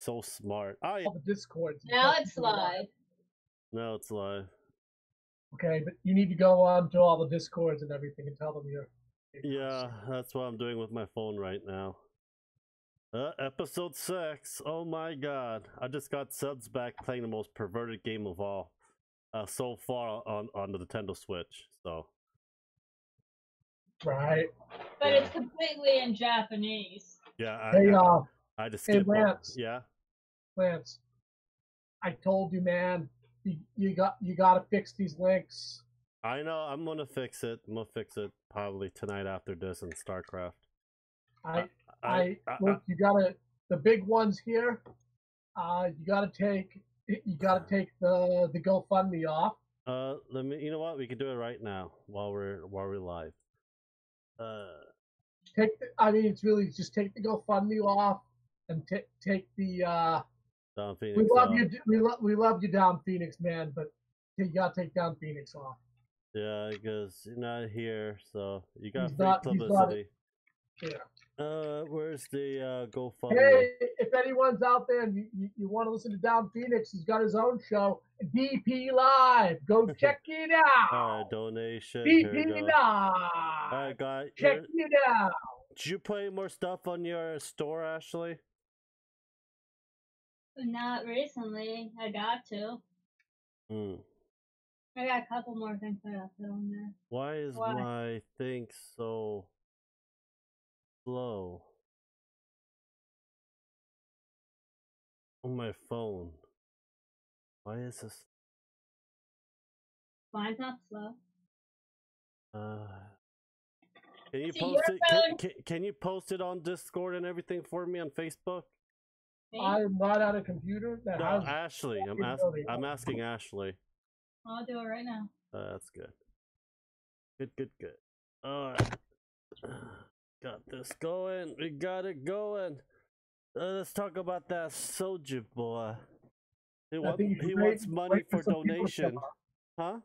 so smart. Oh, yeah. All the Discords. Now it's live. No, it's live. Okay, but you need to go on to all the Discords and everything and tell them you're. Yeah, that's what I'm doing with my phone right now. Episode 6. Oh my god. I just got subs back playing the most perverted game of all so far on the Nintendo Switch. So. Right. But it's completely in Japanese. Yeah, I just skipped Lance. Yeah. Lance, I told you, man. You got to fix these links. I know. I'm gonna fix it. I'm gonna fix it probably tonight after this in StarCraft. Look, you gotta the big ones here. You gotta take the GoFundMe off. Let me. You know what? We can do it right now while we're live. It's really just take the GoFundMe off and take the. Down Phoenix. We love you. We love you, Down Phoenix, man. But you gotta take Down Phoenix off. Yeah, because you're not here, so you got free publicity. Yeah. Where's the GoFundMe? Hey, if anyone's out there and you want to listen to Down Phoenix, he's got his own show, DP Live. Go check it out. Donation. DP Live. Check it out. Did you play more stuff on your store, Ashley? Not recently. I got to. I got a couple more things I got to put on there. Why is my thing so slow on my phone? Why is this? Mine's not slow. Can you post it? Can you post it on Discord and everything for me on Facebook? I'm not on a computer. No, Ashley. I'm asking Ashley. I'll do it right now. That's good. Good. All right. Got this going. We got it going. Let's talk about that Soju boy. He wants money for donation. Huh?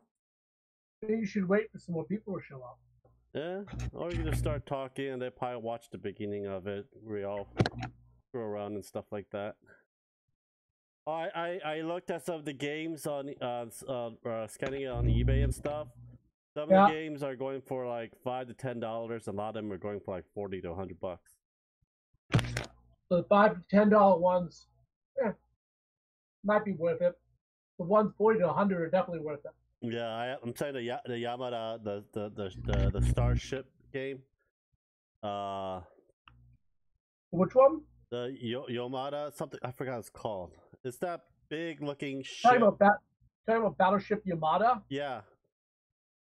I think you should wait for some more people to show up. Yeah, or you can just start talking and they probably watch the beginning of it. We all go around and stuff like that. I looked at some of the games on scanning it on eBay and stuff. Some of the games are going for like $5 to $10. A lot of them are going for like $40 to $100. So the $5 to $10 ones, might be worth it. The ones $40 to $100 are definitely worth it. Yeah, I'm saying the Yamada, the Starship game. Which one? The Yamada, something I forgot what it's called. It's that big looking ship. Talking about Battleship Yamada? Yeah.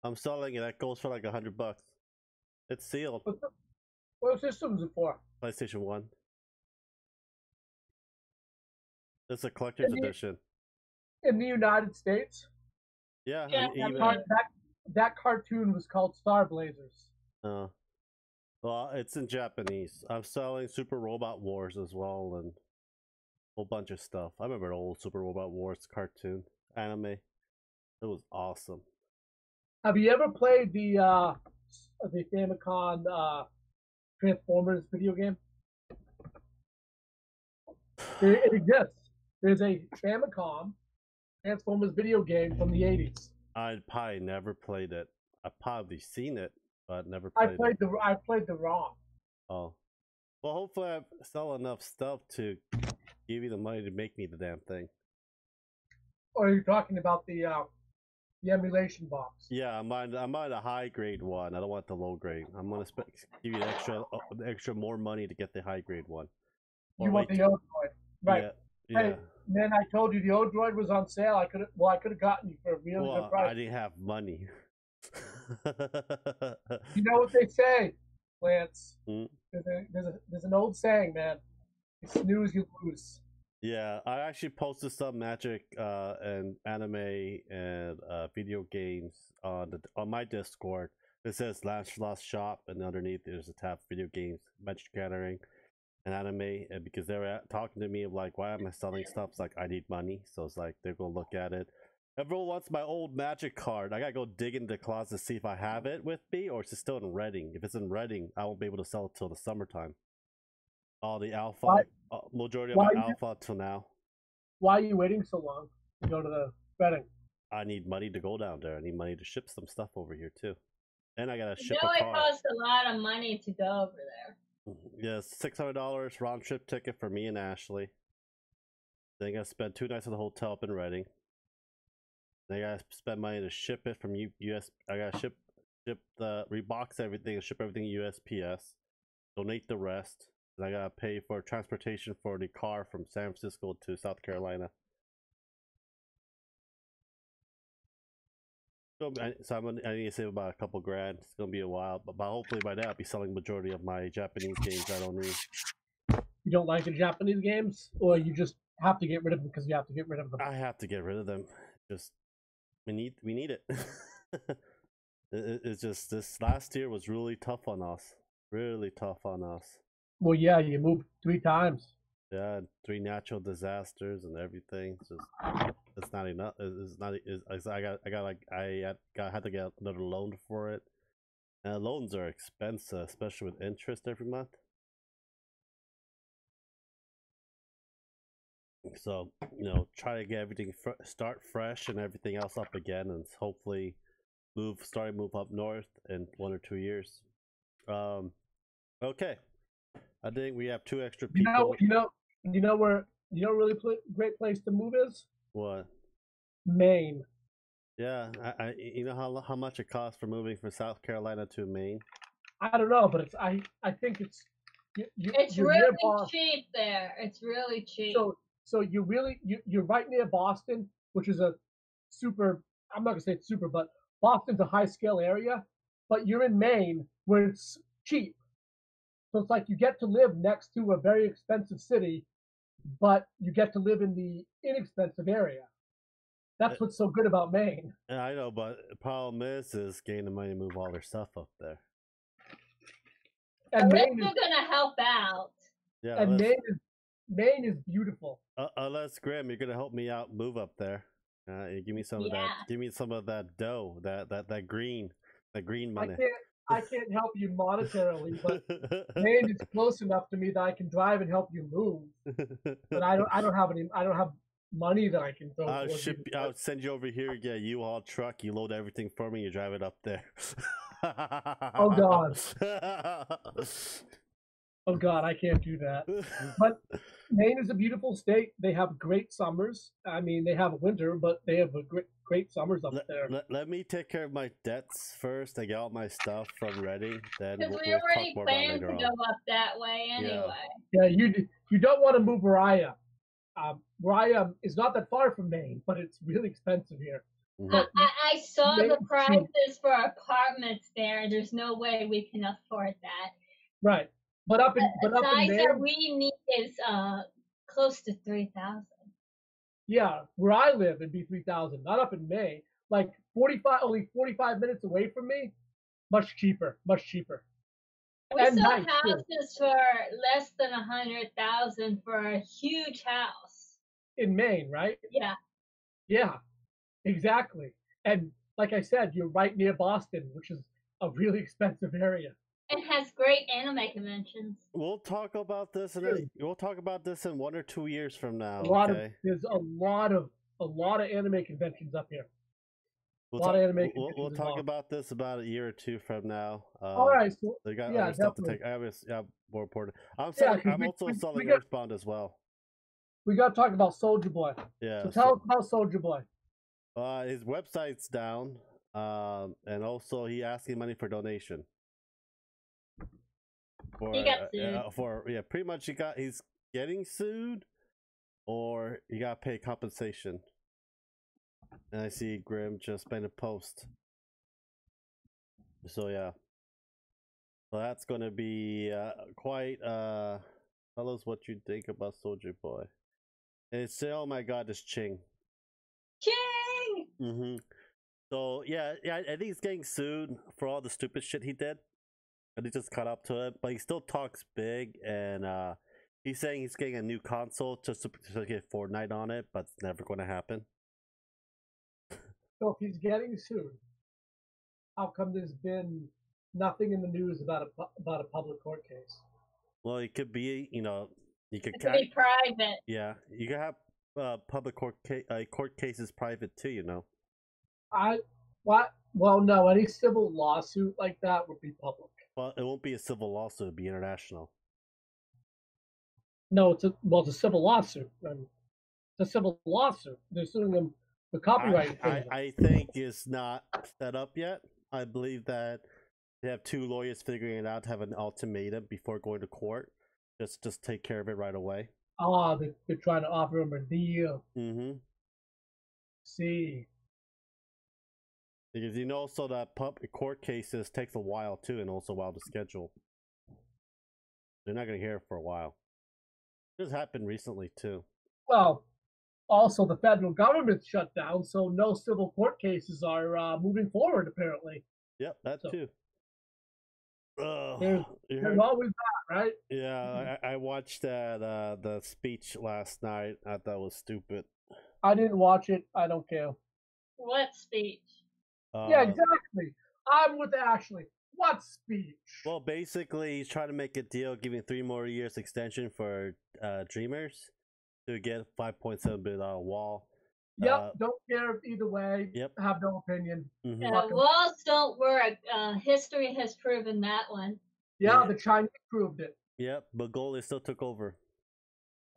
I'm selling it. That goes for like $100. It's sealed. What system is it for? PlayStation 1. It's a collector's edition. In the United States? Yeah. That cartoon was called Star Blazers. Oh. Well, it's in Japanese. I'm selling Super Robot Wars as well and a whole bunch of stuff. I remember the old Super Robot Wars cartoon anime. It was awesome. Have you ever played the Famicom Transformers video game? It exists. There's a Famicom Transformers video game from the 80s. I probably never played it. I've probably seen it, but never played it. I played the ROM. Oh. Well, hopefully I sell enough stuff to give you the money to make me the damn thing. Or are you talking about the emulation box? Yeah, I'm on a high grade one. I don't want the low grade. I'm gonna give you extra more money to get the high grade one. You want the Odroid, right? Yeah. Hey, man, I told you the Odroid was on sale. I could have gotten you for a really good price. I didn't have money. You know what they say, Lance? There's an old saying, man. You snooze, you lose. Yeah, I actually posted some magic and anime and video games on my Discord. It says Lancelot Shop, and underneath there's a tab video games, Magic Gathering, and anime. And because they were talking to me of like, why am I selling stuff? It's like I need money, so it's like they're gonna look at it. Everyone wants my old Magic card. I gotta go dig into the closet to see if I have it with me or it's still in Reading. If it's in Reading, I won't be able to sell it till the summertime. All the alpha. Majority of Why my you, alpha till now. why are you waiting so long to go to the betting? I need money to go down there. I need money to ship some stuff over here too, and I gotta You ship know a it car. costs a lot of money to go over there. Yes, $600 round trip ticket for me and Ashley. Then I gotta spend 2 nights at the hotel up in Reading. Then I gotta spend money to ship it from US. I gotta ship the rebox everything and ship everything USPS. Donate the rest. And I gotta pay for transportation for the car from San Francisco to South Carolina. So I need to save about a couple grand. It's gonna be a while, but hopefully by then I'll be selling majority of my Japanese games I don't need. You don't like the Japanese games, or you just have to get rid of them because you have to get rid of them? I have to get rid of them. Just we need it. It's just this last year was really tough on us. Really tough on us. Well, yeah, you moved 3 times. Yeah, 3 natural disasters and everything. It's not enough. It's not. I had to get another loan for it. And loans are expensive, especially with interest every month. So try to get everything start fresh and everything else up again, and hopefully move up north in 1 or 2 years. Okay. I think we have 2 extra people. Really great place to move is What? Maine. Yeah, you know how much it costs for moving from South Carolina to Maine? I don't know, but I think it's It's really cheap there. It's really cheap. So you're right near Boston, which is a super. I'm not gonna say it's super, but Boston's a high scale area. But you're in Maine where it's cheap, so it's like you get to live next to a very expensive city, but you get to live in the inexpensive area. That's what's so good about Maine. I know, but the problem is getting the money to move all their stuff up there. And Maine is gonna help out. Yeah, and Maine is beautiful. Unless Graham, you're gonna help me out move up there. Give me some of that. Give me some of that dough. That green money. I can't help you monetarily, but Maine is close enough to me that I can drive and help you move. But I don't have money that I can throw. I'll send you over here. Yeah, U-Haul truck. You load everything for me. You drive it up there. Oh God. Oh God, I can't do that. But Maine is a beautiful state. They have great summers. I mean, they have winter, but they have great summers up there. Let me take care of my debts first. I get all my stuff from Reading. Then we'll already talk more about later on. Go up that way anyway. Yeah, you don't want to move Mariah. Mariah is not that far from Maine, but it's really expensive here. I saw the prices for apartments there. There's no way we can afford that. Right. But up in Maine, that we need is close to 3,000. Yeah, where I live it'd be 3,000. Not up in Maine. Like only 45 minutes away from me. Much cheaper. We saw houses for less than 100,000 for a huge house in Maine, right? Yeah. Yeah, exactly. And like I said, you're right near Boston, which is a really expensive area. It has great anime conventions. We'll talk about this in 1 or 2 years from now. There's a lot of anime conventions up here. We'll talk about this about a year or 2 from now. All right. So, they got other stuff to take. More important. I'm also selling Earthbound as well. We got to talk about Soldier Boy. Yeah. So tell us about Soldier Boy. His website's down, and also he asking money for donation. He got sued. Pretty much he's getting sued, or you got to pay compensation. And I see Grim just made a post. So yeah. So that's gonna be quite tell us what you think about Soldier Boy. And it's oh my god, this Ching. So yeah, I think he's getting sued for all the stupid shit he did. And he just caught up to it, but he still talks big, and he's saying he's getting a new console just to get Fortnite on it, but it's never going to happen. So if he's getting sued, how come there's been nothing in the news about a public court case? Well, it could be, You could It could be private. yeah, you can have public court cases private too. You know. What? Well, no. Any civil lawsuit like that would be public. Well, it won't be a civil lawsuit; it'll be international. No, it's a civil lawsuit. It's a civil lawsuit. They're suing them for copyright. I think it's not set up yet. I believe that they have 2 lawyers figuring it out to have an ultimatum before going to court. Just take care of it right away. Oh, they're trying to offer them a deal. Mm-hmm. See. Because you know, so that public court cases takes a while too, and also a while to schedule. They're not going to hear it for a while. This happened recently too. Well, also the federal government's shut down, so no civil court cases are moving forward. Apparently. Yep, that too. There's always that, right? Yeah, I watched that the speech last night. I thought it was stupid. I didn't watch it. I don't care. What speech? Yeah, exactly. I'm with Ashley. What speech? Well, basically, he's trying to make a deal, giving 3 more years extension for Dreamers to get $5.7 billion wall. Yep, don't care either way. Yep, have no opinion. Walls don't work. History has proven that one. Yeah, the Chinese proved it. Yep, but Goldie still took over.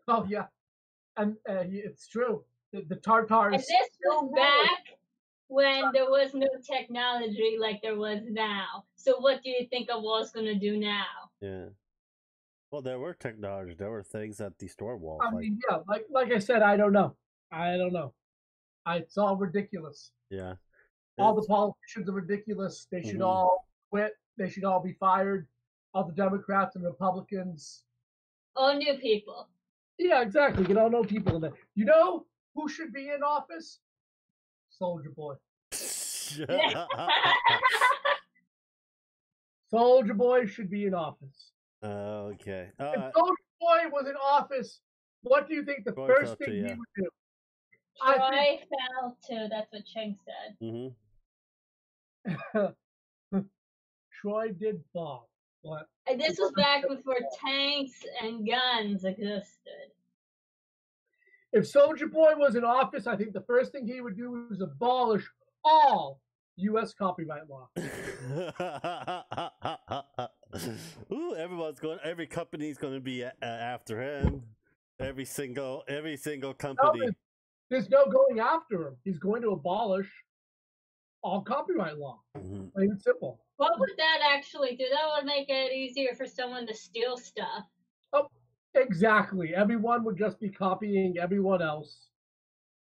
Oh yeah, and it's true. The Tartars. And this was back when there was no technology like there was now. So what do you think a wall's going to do now? Yeah. Well, there were technology. There were things that destroy walls. I mean, yeah, like I said, I don't know. It's all ridiculous. Yeah. All the politicians are ridiculous. They should all quit. They should all be fired. All the Democrats and Republicans. All new people. Yeah, exactly. Get all new people in there. You know who should be in office? Soldier Boy. Soldier Boy should be in office. Okay. If Soldier Boy was in office, what do you think the first thing he would do? Troy fell too. That's what Cheng said. Troy did fall. But and this was back before tanks and guns existed. If Soldier Boy was in office, I think the first thing he would do is abolish all U.S. copyright law. Ooh, every company's going to be after him. Every single company. No, there's no going after him. He's going to abolish all copyright law. Plain and simple. What would that actually do? That would make it easier for someone to steal stuff. Oh, exactly. Everyone would just be copying everyone else.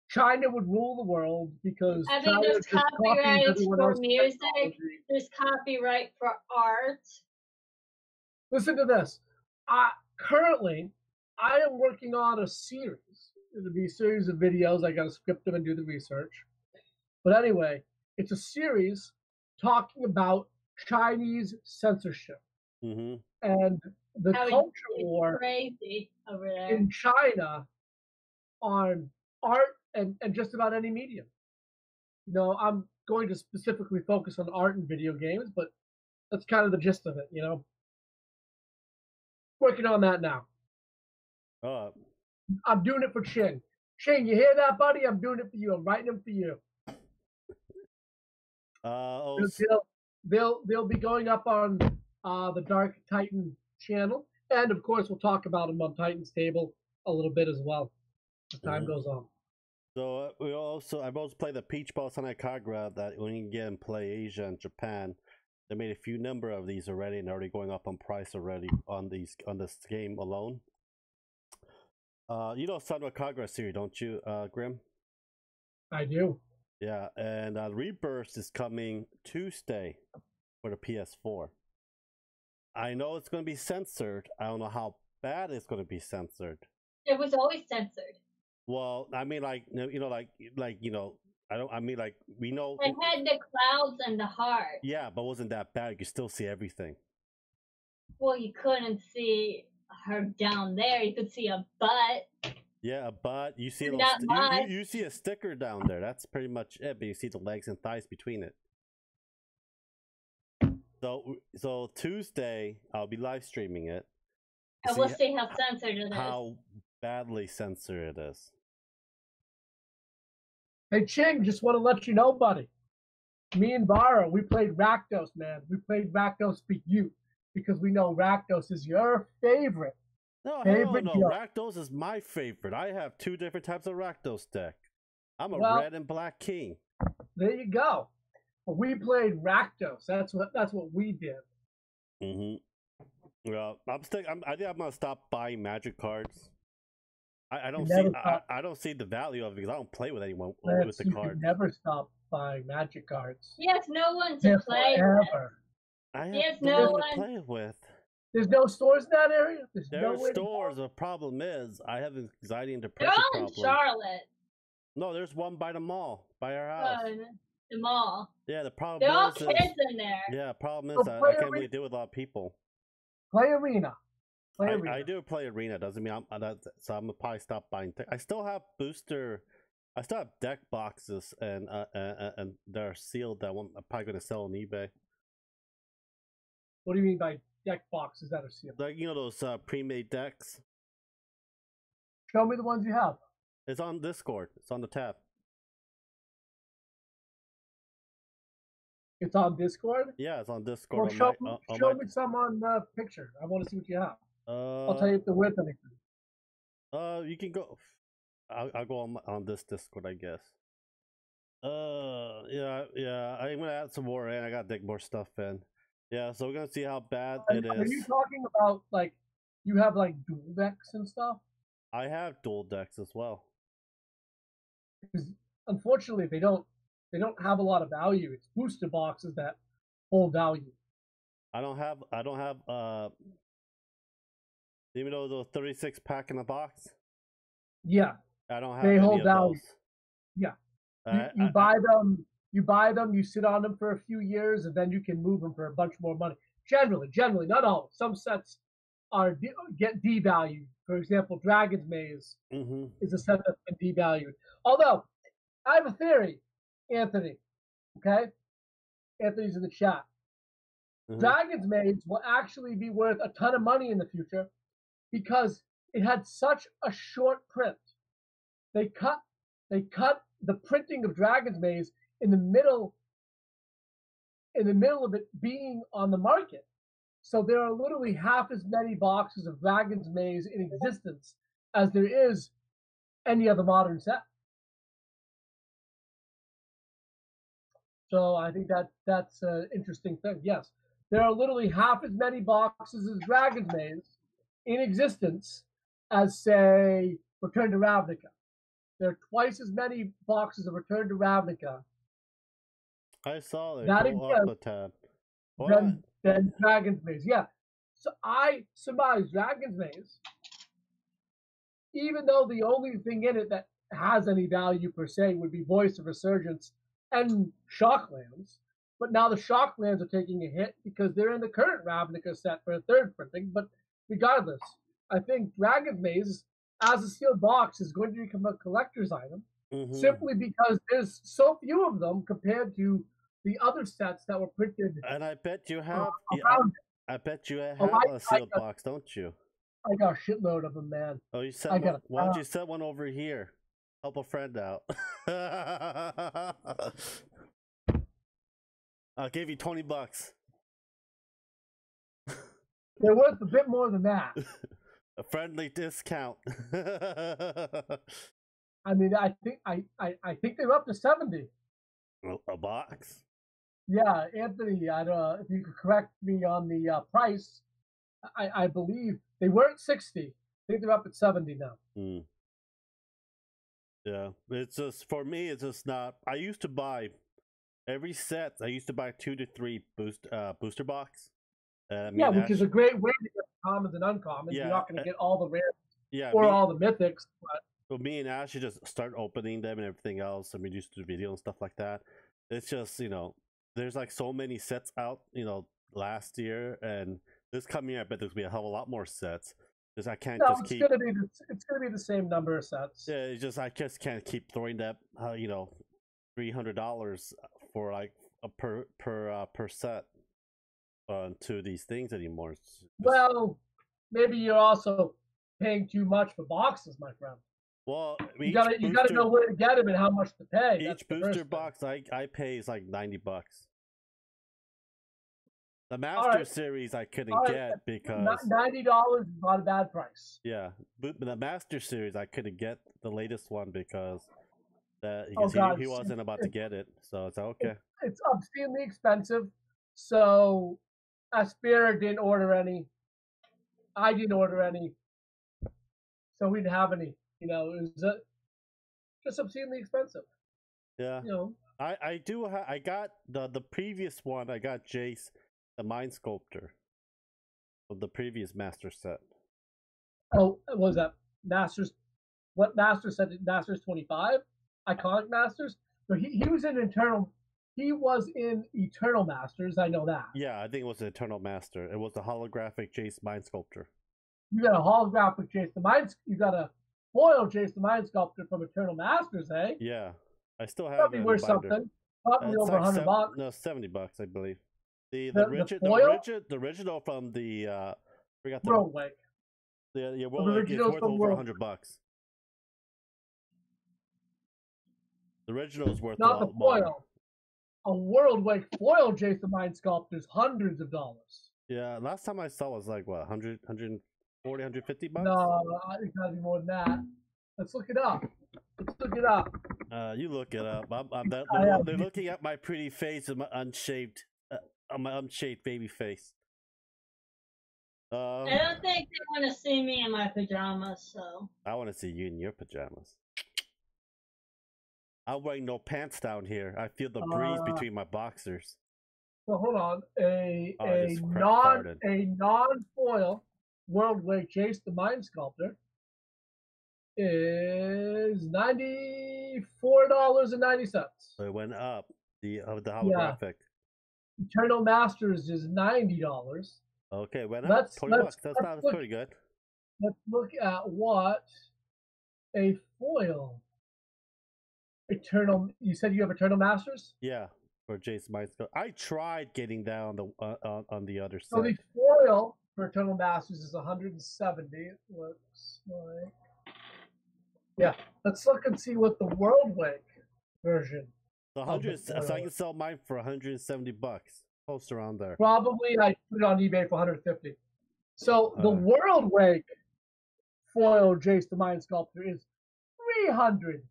China would rule the world because I mean, there's copyright for music. There's copyright for art. Listen to this. Currently, I am working on a series. It'll be a series of videos. I got to script them and do the research. But anyway, it's a series talking about Chinese censorship and the culture war in China on art and just about any medium. You know, I'm going to specifically focus on art and video games, but that's kind of the gist of it, you know. Working on that now. I'm doing it for Ching. Ching, you hear that, buddy? I'm doing it for you. I'm writing them for you. They'll be going up on the Dark Titan channel, and of course we'll talk about them on Titan's Table a little bit as well as time goes on. So I've also played the Peach Ball Sonic Kagura that when you can get and play Asia and Japan. They made a few number of these already and already going up on price already on this game alone. You know Sonic Kagura series, don't you, Grim? I do. Yeah, and Rebirth is coming Tuesday for the PS4. I know it's going to be censored. I don't know how bad it's going to be censored. It was always censored. Well, I mean, like you know, we know it had the clouds and the heart. Yeah, but it wasn't that bad. You could still see everything. Well, you couldn't see her down there. You could see a butt. Yeah, a butt. You see you see a sticker down there. That's pretty much it. But you see the legs and thighs between it. So Tuesday I'll be live streaming it, I will see how censored it is. How badly censored it is. Hey, Ching, just want to let you know, buddy. Me and Vara, we played Rakdos, man. We played Rakdos for you because we know Rakdos is your favorite. No, favorite hell no. Rakdos is my favorite. I have 2 different types of Rakdos deck. I'm a red and black king. There you go. We played Rakdos. That's what we did. Well, I think I'm gonna stop buying Magic cards. I don't see the value of it because I don't play with anyone with the cards. You never stop buying Magic cards. He has no one to play with. I have no one to play with. There's no stores in that area? There are stores. The problem is I have anxiety and depression They're all problems. in Charlotte. No, there's one by the mall, by our house. The mall. Yeah, the problem They're all is kids in there. Yeah, the problem is I can't really deal with a lot of people. Play Arena. I do play Arena. Doesn't mean so I'm gonna probably stop buying. I still have booster. I still have deck boxes and they're sealed. That I'm probably gonna sell on eBay. What do you mean by deck boxes that are sealed? Like those pre-made decks. Show me the ones you have. It's on Discord. It's on the tab. It's on Discord? Yeah, it's on Discord. Well, show me some on the picture. I want to see what you have. I'll tell you if they're worth anything. You can go. I'll go on this Discord, I guess. Yeah. I'm gonna add some more in. I gotta dig more stuff in. Yeah, so we're gonna see how bad it is. Are you talking about you have dual decks and stuff? I have dual decks as well. Because unfortunately, they don't have a lot of value. It's booster boxes that hold value. I don't have even though the 36 pack in a box. Yeah. I don't have they any hold of value. Those. Yeah. You buy them, you sit on them for a few years, and then you can move them for a bunch more money. Generally, not all. Some sets get devalued. For example, Dragon's Maze is a set that's been devalued. Although, I have a theory, Anthony. Okay? Anthony's in the chat. Dragon's Maze will actually be worth a ton of money in the future because it had such a short print. They cut the printing of Dragon's Maze in the middle of it being on the market. So there are literally half as many boxes of Dragon's Maze in existence as there is any other modern set. So I think that's an interesting thing. Yes, there are literally half as many boxes as Dragon's Maze in existence as, say, Return to Ravnica. There are twice as many boxes of Return to Ravnica. I saw it. That Go up a tab. Than Dragon's Maze. Yeah. So I surmise Dragon's Maze, even though the only thing in it that has any value per se would be Voice of Resurgence and Shocklands. But now the Shocklands are taking a hit because they're in the current Ravnica set for a third printing. But regardless, I think Dragon's Maze, as a sealed box, is going to become a collector's item simply because there's so few of them compared to the other sets that were printed. And I bet you have. I bet you have a sealed box, don't you? I got a shitload of them, man. Oh, you said one. Why don't you set one over here? Help a friend out. I'll give you $20. They're worth a bit more than that. A friendly discount. I mean, I think they're up to 70. A box? Yeah, Anthony, I don't know if you could correct me on the price. I believe they were at 60. I think they're up at 70 now. Yeah, it's just, for me, it's just not. I used to buy every set. I used to buy 2 to 3 booster box. Which is a great way to get commons and uncommons. You're not going to get all the rares all the mythics. But me and Ash just start opening them and everything else. I mean, used to do video and stuff like that. It's just, there's so many sets out, last year, and this coming year, I bet there's gonna be a hell of a lot more sets. Because I can't just keep. It's gonna be the same number of sets. Yeah, I just can't keep throwing that, $300 for a per set to these things anymore. Well, maybe you're also paying too much for boxes, my friend. Well, You gotta know where to get them and how much to pay. Each booster box I pay is like $90. The Master Series I couldn't get because $90 is not a bad price. Yeah, but the Master Series I couldn't get the latest one because he wasn't about to get it. So it's okay. It's obscenely expensive. So Aspira didn't order any. I didn't order any. So we didn't have any. You know, it was just obscenely expensive. Yeah. You know. I got the previous one. I got Jace, the Mind Sculptor, of the previous Master set. Oh, what was that Masters? What Master set? Masters 25, Iconic Masters. So he was in Eternal. He was in Eternal Masters. I know that. Yeah, I think it was an Eternal Master. It was the holographic Jace Mind Sculptor. You got a holographic Jace the Mind. You got a foil Jace the Mind Sculptor from Eternal Masters, eh? Yeah, I still have probably it. Worth something. Probably over $100. No, $70, I believe. The original from the forgot the World Wake. The World Wake is worth over $100. The original is worth not a the foil. More. A World Wake foil Jace the Mind Sculptor is hundreds of dollars. Yeah, last time I saw it was like what, 100, 140, 150 bucks? No, I think it's gotta be more than that. Let's look it up. You look it up. They're looking at my pretty face and my unshaved baby face. I don't think they want to see me in my pajamas, so. I want to see you in your pajamas. I'm wearing no pants down here. I feel the breeze between my boxers. So hold on. A non-foil World Wake Jace the Mind Sculptor is $94.90. So it went up. The holographic. Yeah. Eternal Masters is $90. Okay, went up $20. That's pretty good. Let's look at what a foil Eternal. You said you have Eternal Masters? Yeah, for Jace Mind Sculptor. I tried getting down on the other side. So the foil for Eternal Masters is $170. It looks like. Yeah, let's look and see what the World Wake version. So I can sell mine for $170. Close around there. Probably I put it on eBay for $150. So the World Wake foil Jace the Mind Sculptor is $360.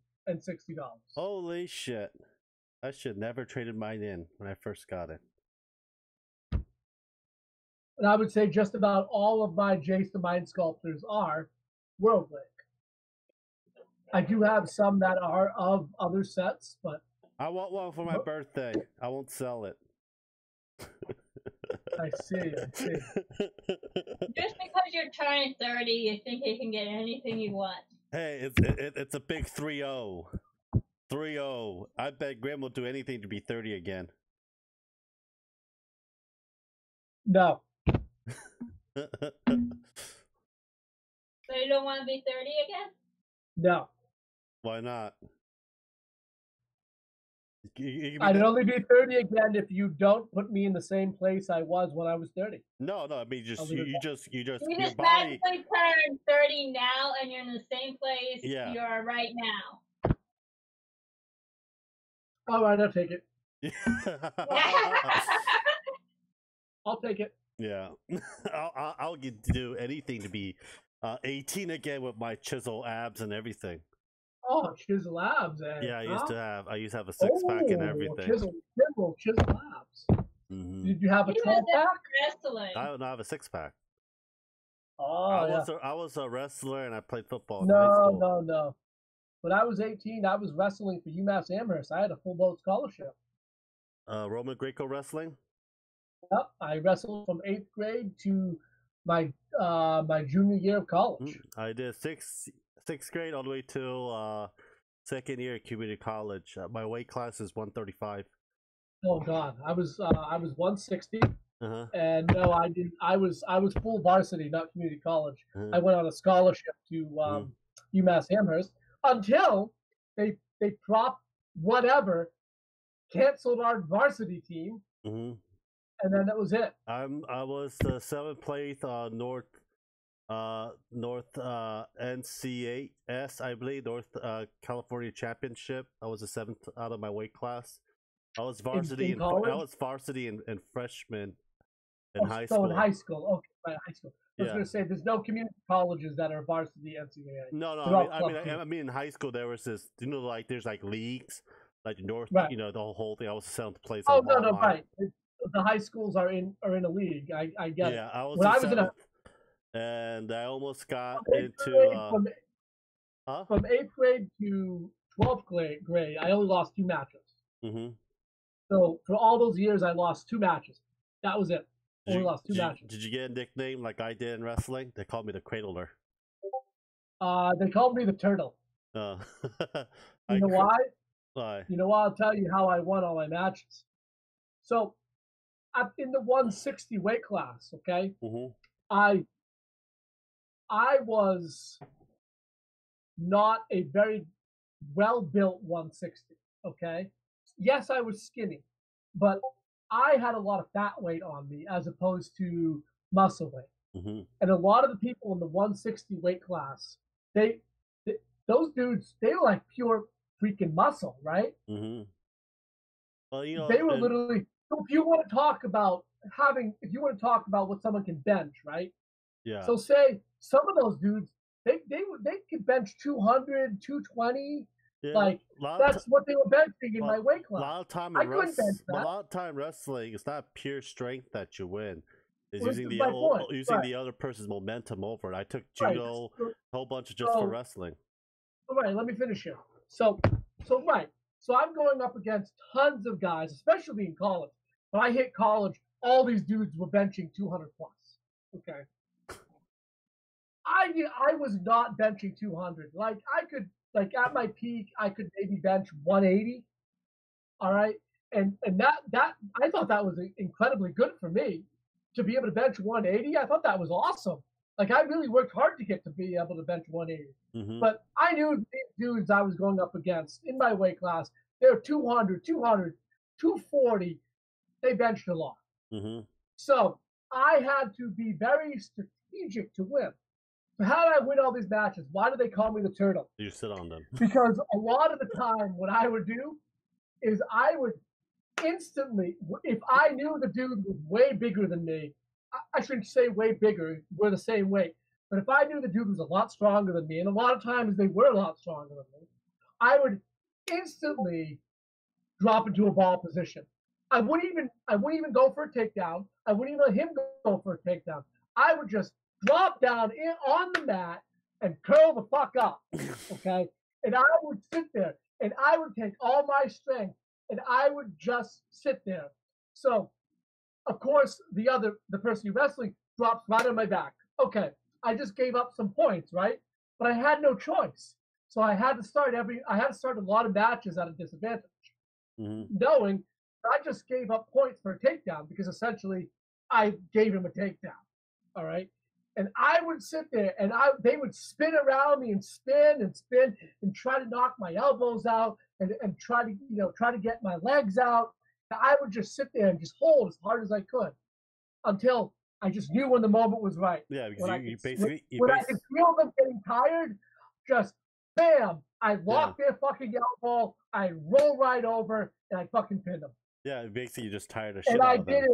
Holy shit! I should never traded mine in when I first got it. And I would say just about all of my Jace the Mind Sculptors are World Wake. I do have some that are of other sets, but I want one for my birthday. I won't sell it. I see. Just because you're turning 30, you think you can get anything you want. Hey, it's a big 3-0. 3-0. I bet Grim will do anything to be 30 again. No. So you don't want to be 30 again? No. Why not? I'd only be 30 again if you don't put me in the same place I was when I was 30. No, I mean you just magically turn 30 now, and you're in the same place you are right now. All right, I'll take it. I'll take it. Yeah, I'll do anything to be 18 again with my chisel abs and everything. Oh, chisel abs, eh? Yeah, I used to have a 6-pack and everything. Chisel abs. Mm-hmm. Did you have a 12-pack? I don't have a 6-pack. Oh, I was a wrestler and I played football. No. When I was 18, I was wrestling for UMass Amherst. I had a full boat scholarship. Roman Greco wrestling. Yep, I wrestled from 8th grade to my junior year of college. I did sixth grade all the way till second year at community college. My weight class is 135. Oh God, I was 160. And no, I didn't. I was full varsity, not community college. I went on a scholarship to UMass Amherst until they propped whatever, canceled our varsity team, and then that was it. I was the 7th place North North NCAS, I believe, North California Championship. I was the 7th out of my weight class. I was varsity in college? I was varsity in freshman in high So school. in high school, okay, right, high school. I was Yeah. going to say there's no community colleges that are varsity NCAA. No, They're all I club mean, teams. in high school there was this, you know, like there's like leagues, like North, Right. you know, the whole thing. I was the 7th place. Oh no, right. The high schools are in a league. I get it. Yeah, I was When the I was 7th, and I almost got grade, into from 8th grade to 12th grade, I only lost 2 matches. Mm-hmm. So for all those years, I lost 2 matches. That was it. Only lost 2 matches. Did you get a nickname like I did in wrestling? They called me the Cradler. They called me the Turtle. You know why? Why? You know why? I'll tell you how I won all my matches. So, I'm in the 160 weight class. Okay, I was not a very well-built 160. Okay, yes, I was skinny, but I had a lot of fat weight on me as opposed to muscle weight. And a lot of the people in the 160 weight class, those dudes, they were like pure freaking muscle, right? Well, you know, they were literally. If you want to talk about what someone can bench, right? Yeah. So say some of those dudes, they could bench 200, 220. Yeah, like that's what they were benching in my weight class. A lot of time wrestling, it's not pure strength that you win. It's using the other person's momentum over. I took judo, a whole bunch of just for wrestling. All right, let me finish here. So I'm going up against tons of guys, especially in college. When I hit college, all these dudes were benching 200 plus. Okay. I was not benching 200. Like I could, like at my peak, I could maybe bench 180. All right. And that I thought that was incredibly good for me to be able to bench 180. I thought that was awesome. Like I really worked hard to get to be able to bench 180. But I knew these dudes I was going up against in my weight class, they're 200, 240. They benched a lot. So I had to be very strategic to win. So how did I win all these matches? Why do they call me the Turtle? You sit on them. Because a lot of the time what I would do is I would instantly, if I knew the dude was way bigger than me, I shouldn't say way bigger, we're the same weight. But if I knew the dude was a lot stronger than me, and a lot of times they were a lot stronger than me, I would instantly drop into a ball position. I wouldn't even go for a takedown. I wouldn't even let him go for a takedown. I would just drop down on the mat and curl the fuck up. Okay? And I would sit there and I would take all my strength and I would just sit there. So of course the person you're wrestling drops right on my back. Okay, I just gave up some points, right? But I had no choice. So I had to start a lot of matches at a disadvantage. Knowing I just gave up points for a takedown because essentially I gave him a takedown. All right. And I would sit there and they would spin around me and spin and try to knock my elbows out and try to get my legs out. And I would just sit there and just hold as hard as I could until I just knew when the moment was right. Yeah, because when I could feel them getting tired, just bam, I lock their fucking elbow, I roll right over, and I fucking pin them. Yeah, basically you're just tired of shit. And I did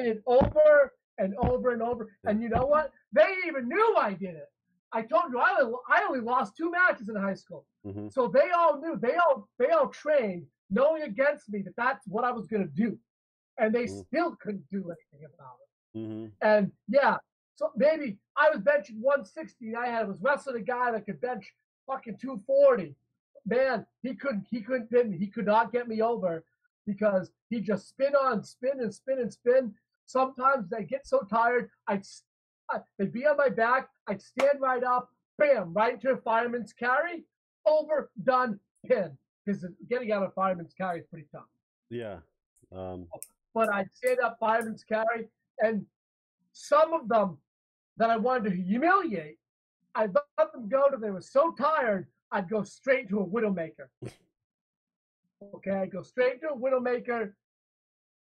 it over and over and over. And you know what? They even knew I did it. I told you I only lost 2 matches in high school. So they all knew. They all trained knowing against me that that's what I was gonna do. And they still couldn't do anything about it. And yeah, so maybe I was benching 160 and I was wrestling a guy that could bench fucking 240. Man, he couldn't pin me. He could not get me over because he just spin and spin. Sometimes they get so tired, they'd be on my back, I'd stand right up, bam, right into a fireman's carry, over, done, pin. Because getting out of fireman's carry is pretty tough. Yeah. But I'd stand up fireman's carry, and some of them that I wanted to humiliate, I'd let them go till they were so tired, I'd go straight to a Widowmaker. Okay, I'd go straight to a Widowmaker,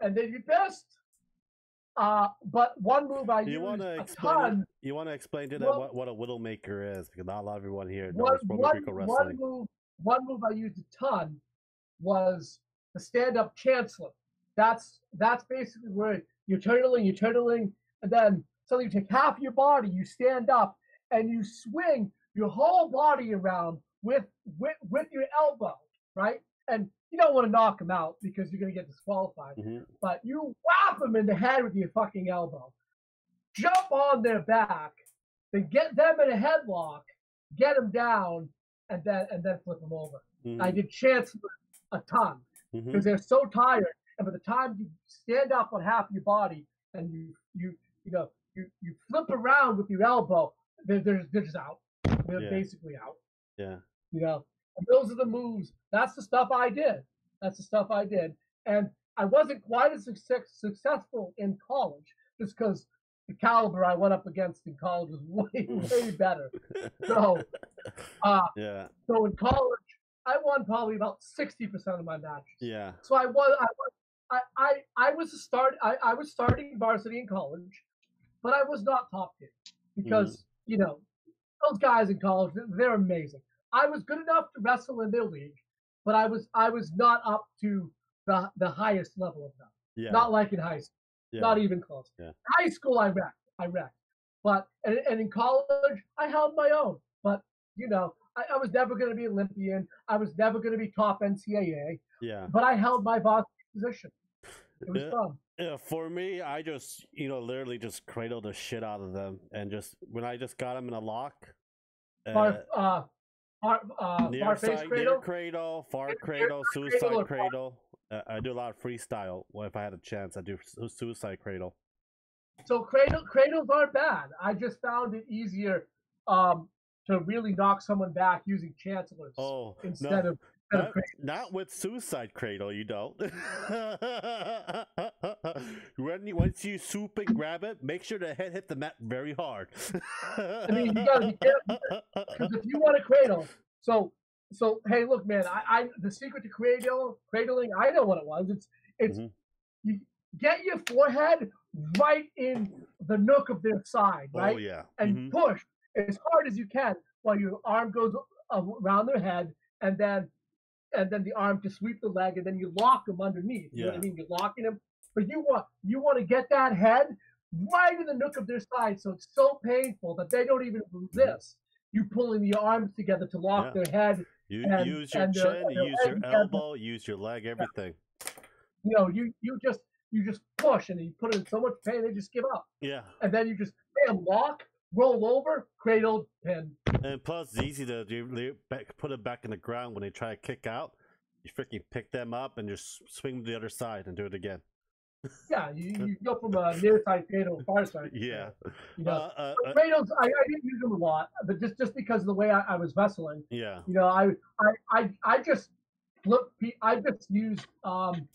and they'd be pissed. But one move I You used want to a explain ton. it? You want to explain to them Well, what a Widowmaker is, because not a lot of everyone here one, knows one, Widowmaker one wrestling. move, one move I used a ton was the stand-up chancellor. That's basically where you're turtling, and then suddenly you take half your body, you stand up, and you swing your whole body around with your elbow, right? And you don't want to knock them out because you're going to get disqualified. But you whap them in the head with your fucking elbow, jump on their back, then get them in a headlock, get them down, and then flip them over. I did chancellor a ton because they're so tired, and by the time you stand up on half your body and you flip around with your elbow, they're just out. They're basically out. Yeah. And those are the moves. That's the stuff I did. And I wasn't quite as successful in college just because the caliber I went up against in college was way better. So, so in college, I won probably about 60% of my matches. Yeah. So I was starting varsity in college, but I was not top tier because those guys in college, they're amazing. I was good enough to wrestle in their league, but I was not up to the highest level of them. Yeah. Not like in high school. Yeah. Not even close. Yeah. High school, I wrecked. But and in college, I held my own. But I was never going to be Olympian. I was never going to be top NCAA. Yeah. But I held my boss position. It was fun. Yeah, for me, I just literally just cradled the shit out of them, and just when I just got them in a lock. Near face cradle? cradle, far cradle, suicide cradle. I do a lot of freestyle. Well, if I had a chance, I do suicide cradle. So cradles aren't bad. I just found it easier to really knock someone back using chancellors instead of not with suicide cradle. You don't. Once you swoop and grab it, make sure the head hit the mat very hard. I mean, you gotta be careful because if you want to cradle, so hey, look, man, I the secret to cradling, I know what it was. It's you get your forehead right in the nook of their side, right? Oh yeah. And push as hard as you can while your arm goes around their head, and then the arm to sweep the leg, and then you lock them underneath. You know what I mean? You're locking them, but you want to get that head right in the nook of their side, so it's so painful that they don't even resist. You pulling your arms together to lock their head. You use your chin, use your elbow, use your leg, everything. You just push, and you put it in so much pain they just give up. Yeah. And then you just lock, roll over, cradle, pin. And plus, it's easy to put it back in the ground when they try to kick out. You freaking pick them up and just swing to the other side and do it again. Yeah, you go from a near side cradle to far side. Yeah. Cradles, I didn't use them a lot, but just because of the way I was wrestling. Yeah. I just used arm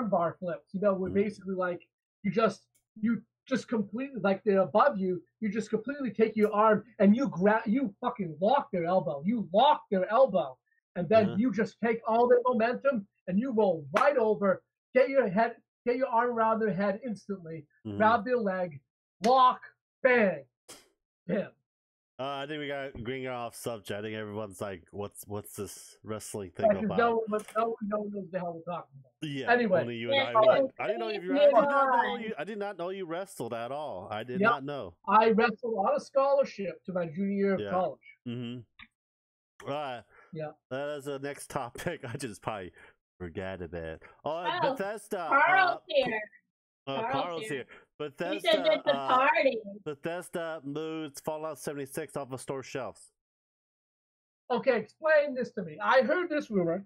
bar flips. Where basically like you just completely, like they're above you. You just completely take your arm and you fucking lock their elbow. You lock their elbow, and then you just take all their momentum and you roll right over. Get your arm around their head instantly. Grab their leg, lock, bang, pin. I think we got going off subject. I think everyone's like, "What's this wrestling thing about?" No one knows the hell we're talking about. Yeah. Anyway, only you and I didn't know if you. I did not know you wrestled at all. I did not know. I wrestled on a scholarship to my junior year of college. All right. Yeah. That is the next topic. I just probably forgot about it. Bethesda. Carl's here. Carl's here. Bethesda. He said it's a party. Bethesda moves Fallout 76 off of store shelves. Okay, explain this to me. I heard this rumor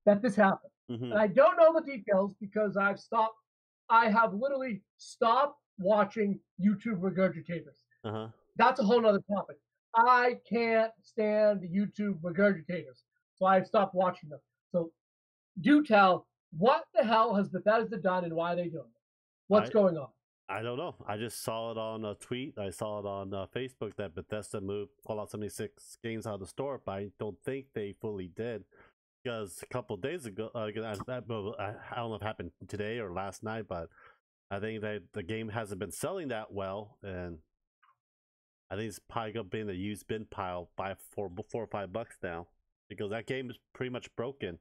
that this happened, and I don't know the details because I have literally stopped watching YouTube regurgitators. That's a whole nother topic. I can't stand the YouTube regurgitators, so I've stopped watching them. So do tell, what the hell has Bethesda done and why are they doing it? What's going on? I don't know. I just saw it on a tweet. I saw it on Facebook that Bethesda moved Fallout 76 games out of the store, but I don't think they fully did. Because a couple of days ago, I don't know if it happened today or last night, but I think that the game hasn't been selling that well, and I think it's probably gonna be in the used bin pile by $4 or $5 now, because that game is pretty much broken.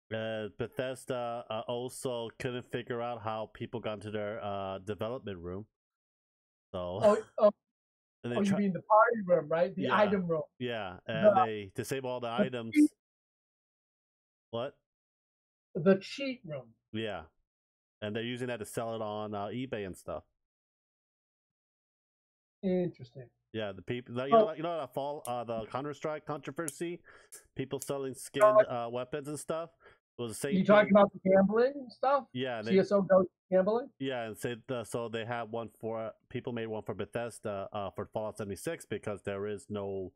Bethesda also couldn't figure out how people got into their development room. So you mean the party room, right? The item room. Yeah, and they disable all the items. What? The cheat room. Yeah, and they're using that to sell it on eBay and stuff. Interesting. Yeah, the people, the Counter-Strike controversy, people selling skinned weapons and stuff. Was the same. You talking about the gambling stuff? Yeah, CS:GO goes gambling. Yeah, and so they have one for people made one for Bethesda for Fallout 76 because there is no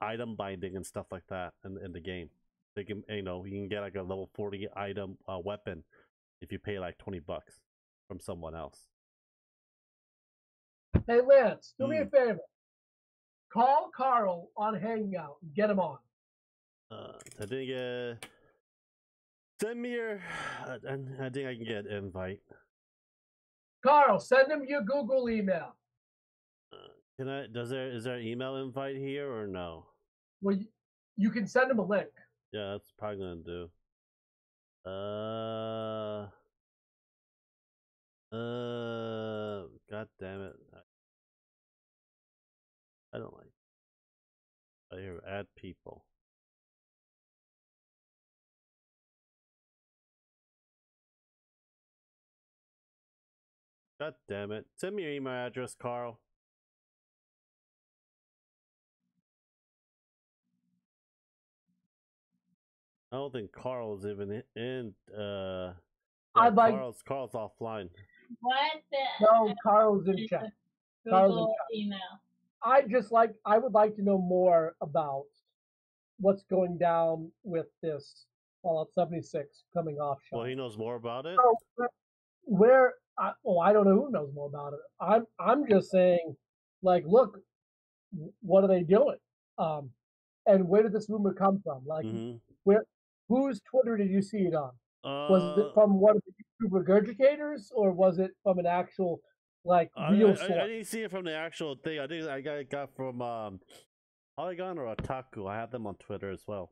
item binding and stuff like that in the game. They can you can get like a level 40 item weapon if you pay like $20 from someone else. Hey Lance, do me a favor. Call Carl on Hangout and get him on. I think send me your. I think I can get an invite. Carl, send him your Google email. Can I? Is there an email invite here or no? Well, you can send him a link. Yeah, that's probably gonna do. God damn it! I don't like. I hear add people. God damn it! Send me your email address, Carl. I don't think Carl's even in. Carl's offline. What the? No, Carl's in chat. Google email. I would like to know more about what's going down with this Fallout 76 coming off show. Well, he knows more about it. So I don't know who knows more about it. I'm just saying, like, look, what are they doing? And where did this rumor come from? Like, whose Twitter did you see it on? Was it from one of the YouTube regurgitators, or was it from an actual, like, real source? I didn't see it from the actual thing. I think I got from Polygon or Otaku. I have them on Twitter as well.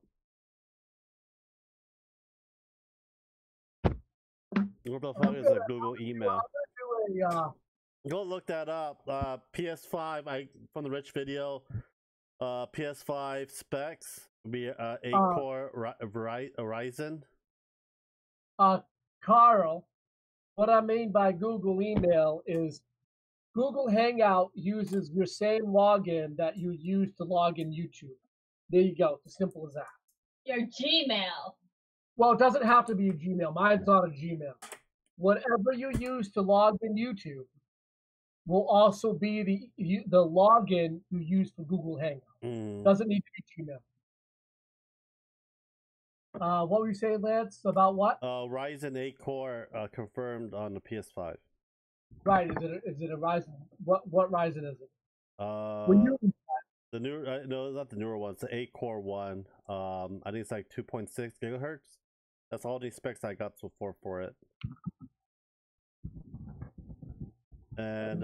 What the fuck is a Google email? Go look that up. PS5. From the Rich video. PS5 specs would be 8-core Ryzen. Carl, what I mean by Google email is Google Hangout uses your same login that you use to log in YouTube. There you go. It's as simple as that. Your Gmail. Well, it doesn't have to be a Gmail. Mine's not a Gmail. Whatever you use to log in YouTube will also be the login you use for Google Hangout. Doesn't need to be Gmail. What were you saying, Lance? About what? Ryzen 8-core confirmed on the PS5. Right. Is it a Ryzen? What Ryzen is it? The new no, not the newer one. It's the 8-core one. I think it's like 2.6 gigahertz. That's all the specs I got so far for it. And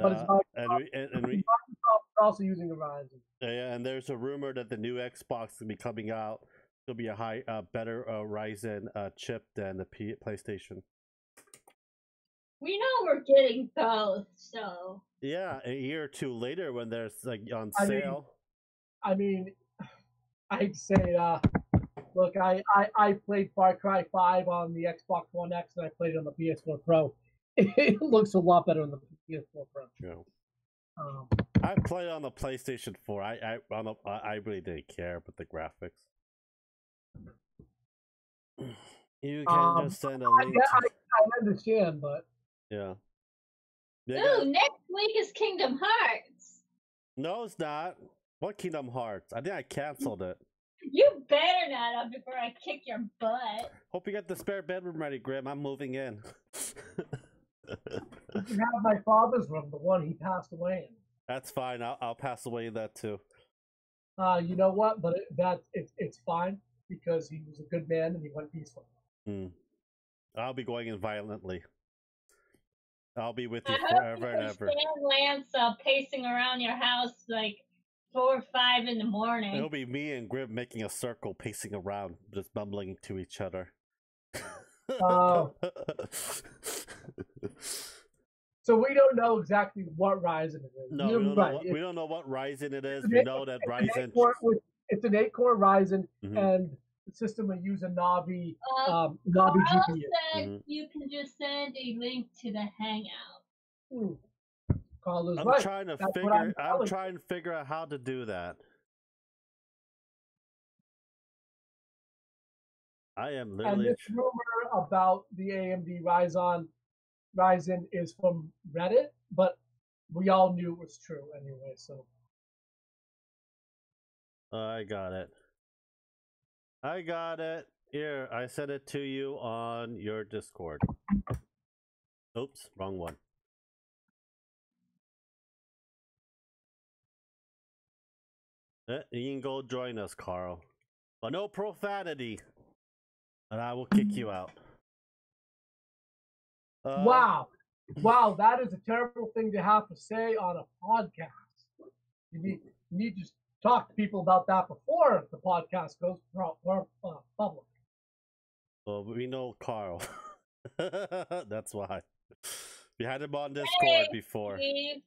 we also using a Ryzen. Yeah, and there's a rumor that the new Xbox will be coming out. It'll be a better Ryzen chip than the PlayStation. We know we're getting both, so. Yeah, a year or two later when there's like on sale. I mean, I'd say, look, I played Far Cry 5 on the Xbox One X and I played it on the PS4 Pro. It looks a lot better on the PS4 Pro. Yeah. I played on the PlayStation 4. I really didn't care about the graphics. You can just send a link. I understand, but yeah. Ooh, next week is Kingdom Hearts. No, it's not. What Kingdom Hearts? I think I canceled it. You better not have before I kick your butt. Hope you got the spare bedroom ready, Grim. I'm moving in. You can have my father's room, the one he passed away in. That's fine. I'll pass away in that too. You know what? But it's fine because he was a good man and he went peaceful. I'll be going in violently. I'll be with I you hope you forever and can ever. stand Lance pacing around your house like 4 or 5 in the morning. It'll be me and Grim making a circle, pacing around, just bumbling to each other. Oh. So we don't know exactly what Ryzen it is. No, we don't know what Ryzen it is. We know that Ryzen. It's an 8-core Ryzen, Mhm. and the system will use a Navi Carl GPU. said you can just send a link to the Hangout. Carl is I'm right. trying to That's what I'm trying to figure out how to do that. I am literally. And this rumor about the AMD Ryzen is from Reddit, but we all knew it was true anyway. So I got it. I got it. Here, I sent it to you on your Discord. Oops, wrong one. You can go join us, Carl. But no profanity. And I will kick you out. wow, that is a terrible thing to have to say on a podcast. You need to talk to people about that before the podcast goes public. Well, we know Carl. That's why. We had him on Discord before. Steve.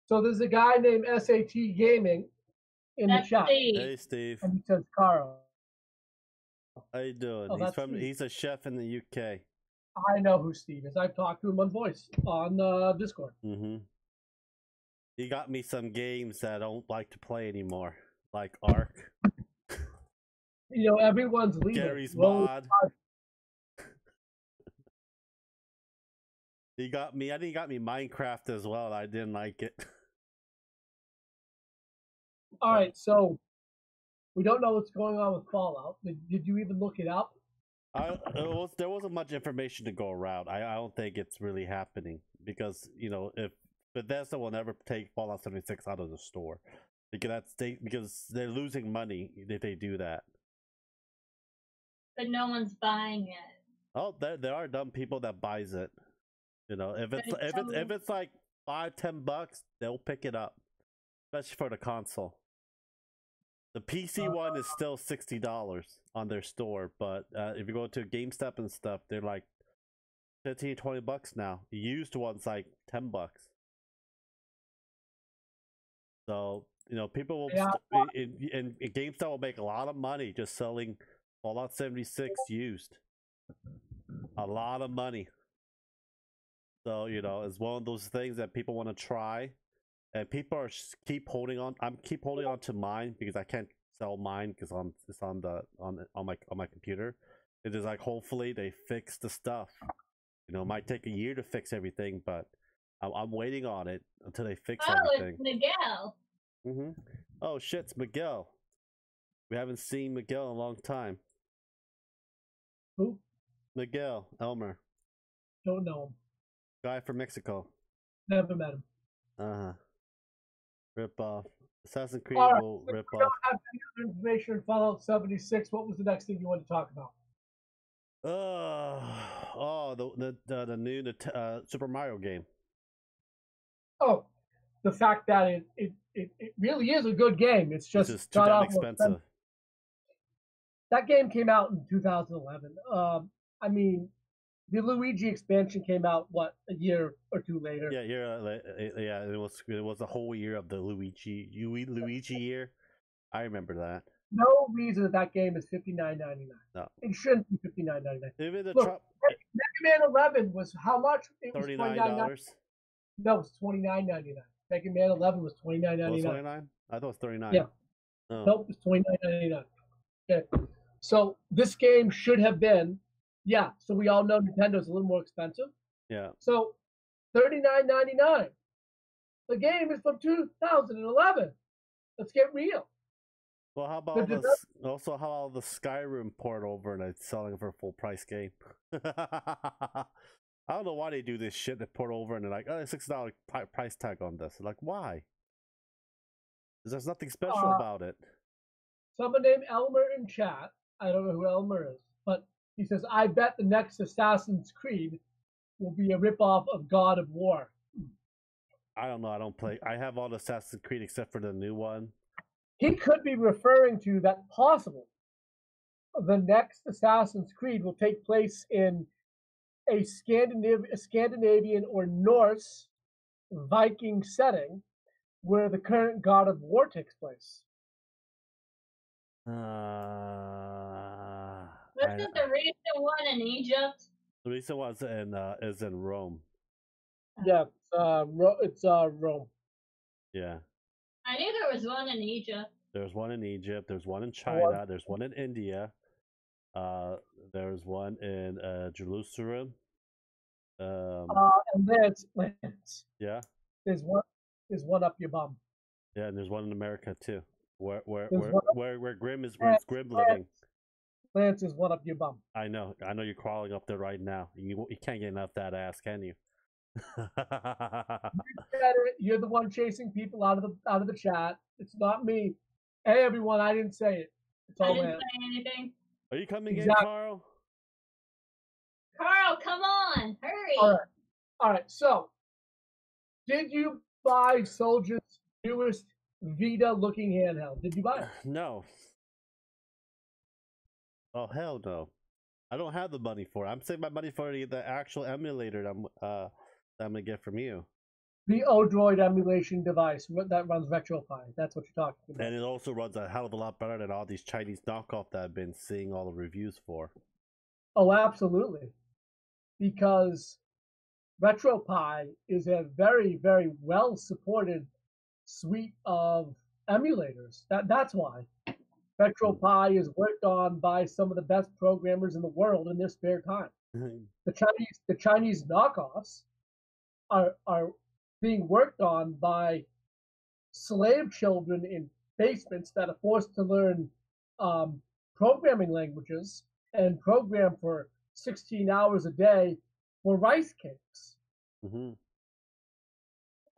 So there's a guy named SAT Gaming in the chat. Steve. Hey, Steve. And he says Carl. How you doing? Oh, he's a chef in the UK. I know who Steve is. I've talked to him on voice on Discord. Mm-hmm. He got me some games that I don't like to play anymore, like Ark. You know, everyone's leaving. Gary's mod. I think he got me Minecraft as well. I didn't like it. All right, so we don't know what's going on with Fallout. Did you even look it up? There wasn't much information to go around. I don't think it's really happening because if Bethesda will never take Fallout 76 out of the store because they're losing money if they do that. But no one's buying it. Oh, there are dumb people that buys it. If it's like $5-10, they'll pick it up, especially for the console. The PC one is still $60 on their store, but if you go to GameStop and stuff, they're like $15-20 now. The used one's like $10. So people will and GameStop will make a lot of money just selling Fallout 76 used. A lot of money. So it's one of those things that people want to try. And people keep holding on. I'm keep holding on to mine because I can't sell mine because it's on my computer. It is like hopefully they fix the stuff. It might take a year to fix everything, but I'm waiting on it until they fix everything. It's Miguel. Oh shit, it's Miguel. We haven't seen Miguel in a long time. Who? Miguel Elmer. Don't know him. Guy from Mexico. Never met him. Rip off. Assassin's Creed will rip off. We don't have any other information on Fallout 76. What was the next thing you wanted to talk about? The new Super Mario game. Oh, the fact that it really is a good game. It's just too damn expensive. That game came out in 2011. I mean, the Luigi expansion came out a year or two later. Yeah, it was a whole year of the Luigi year. I remember that. No reason that game is $59.99. No, it shouldn't be $59.99. Even the Look, Mega Man 11 was how much? It was $39. No, it was $29.99. Mega Man 11 was $29.99. Was $29? I thought it was $39. Yeah. Oh. Nope, it was $29.99. Okay. So this game should have been, so we all know Nintendo's a little more expensive. Yeah. So $39.99. The game is from 2011. Let's get real. Well, how about the Skyrim port over and it's selling for a full price game? I don't know why they do this shit. They port over and they're like, oh, $6 price tag on this. Like, why? There's nothing special about it. Someone named Elmer in chat. I don't know who Elmer is, but he says, I bet the next Assassin's Creed will be a ripoff of God of War. I don't know. I don't play. I have all the Assassin's Creed except for the new one. He could be referring to that possibly the next Assassin's Creed will take place in a Scandinavian or Norse Viking setting where the current God of War takes place. Wasn't the recent one in Egypt? The recent one is in Rome. Yeah, it's Rome. Yeah. I knew there was one in Egypt. There's one in Egypt. There's one in China. There's one in India. There's one in Jerusalem. And Lance. Yeah. There's one up your bum. Yeah, and there's one in America too. Where Grim is Grim living. Lance is one up your bum. I know you're crawling up there right now. You can't get enough that ass, can you? You're the one chasing people out of the chat. It's not me. Hey everyone, I didn't say it. It's all I didn't Lance. say anything. Are you coming in, Carl? Carl, come on, hurry! All right. So, did you buy Soldier's newest Vita-looking handheld? Did you buy it? No. Oh hell no! I don't have the money for it. I'm saving my money for the actual emulator that I'm gonna get from you. The Odroid emulation device that runs RetroPie. That's what you're talking about. And it also runs a hell of a lot better than all these Chinese knockoff that I've been seeing all the reviews for. Oh, absolutely. Because RetroPie is a very, very well supported suite of emulators. That's why. RetroPie is worked on by some of the best programmers in the world in their spare time. The Chinese knockoffs are being worked on by slave children in basements that are forced to learn programming languages and program for 16 hours a day for rice cakes. Mm-hmm.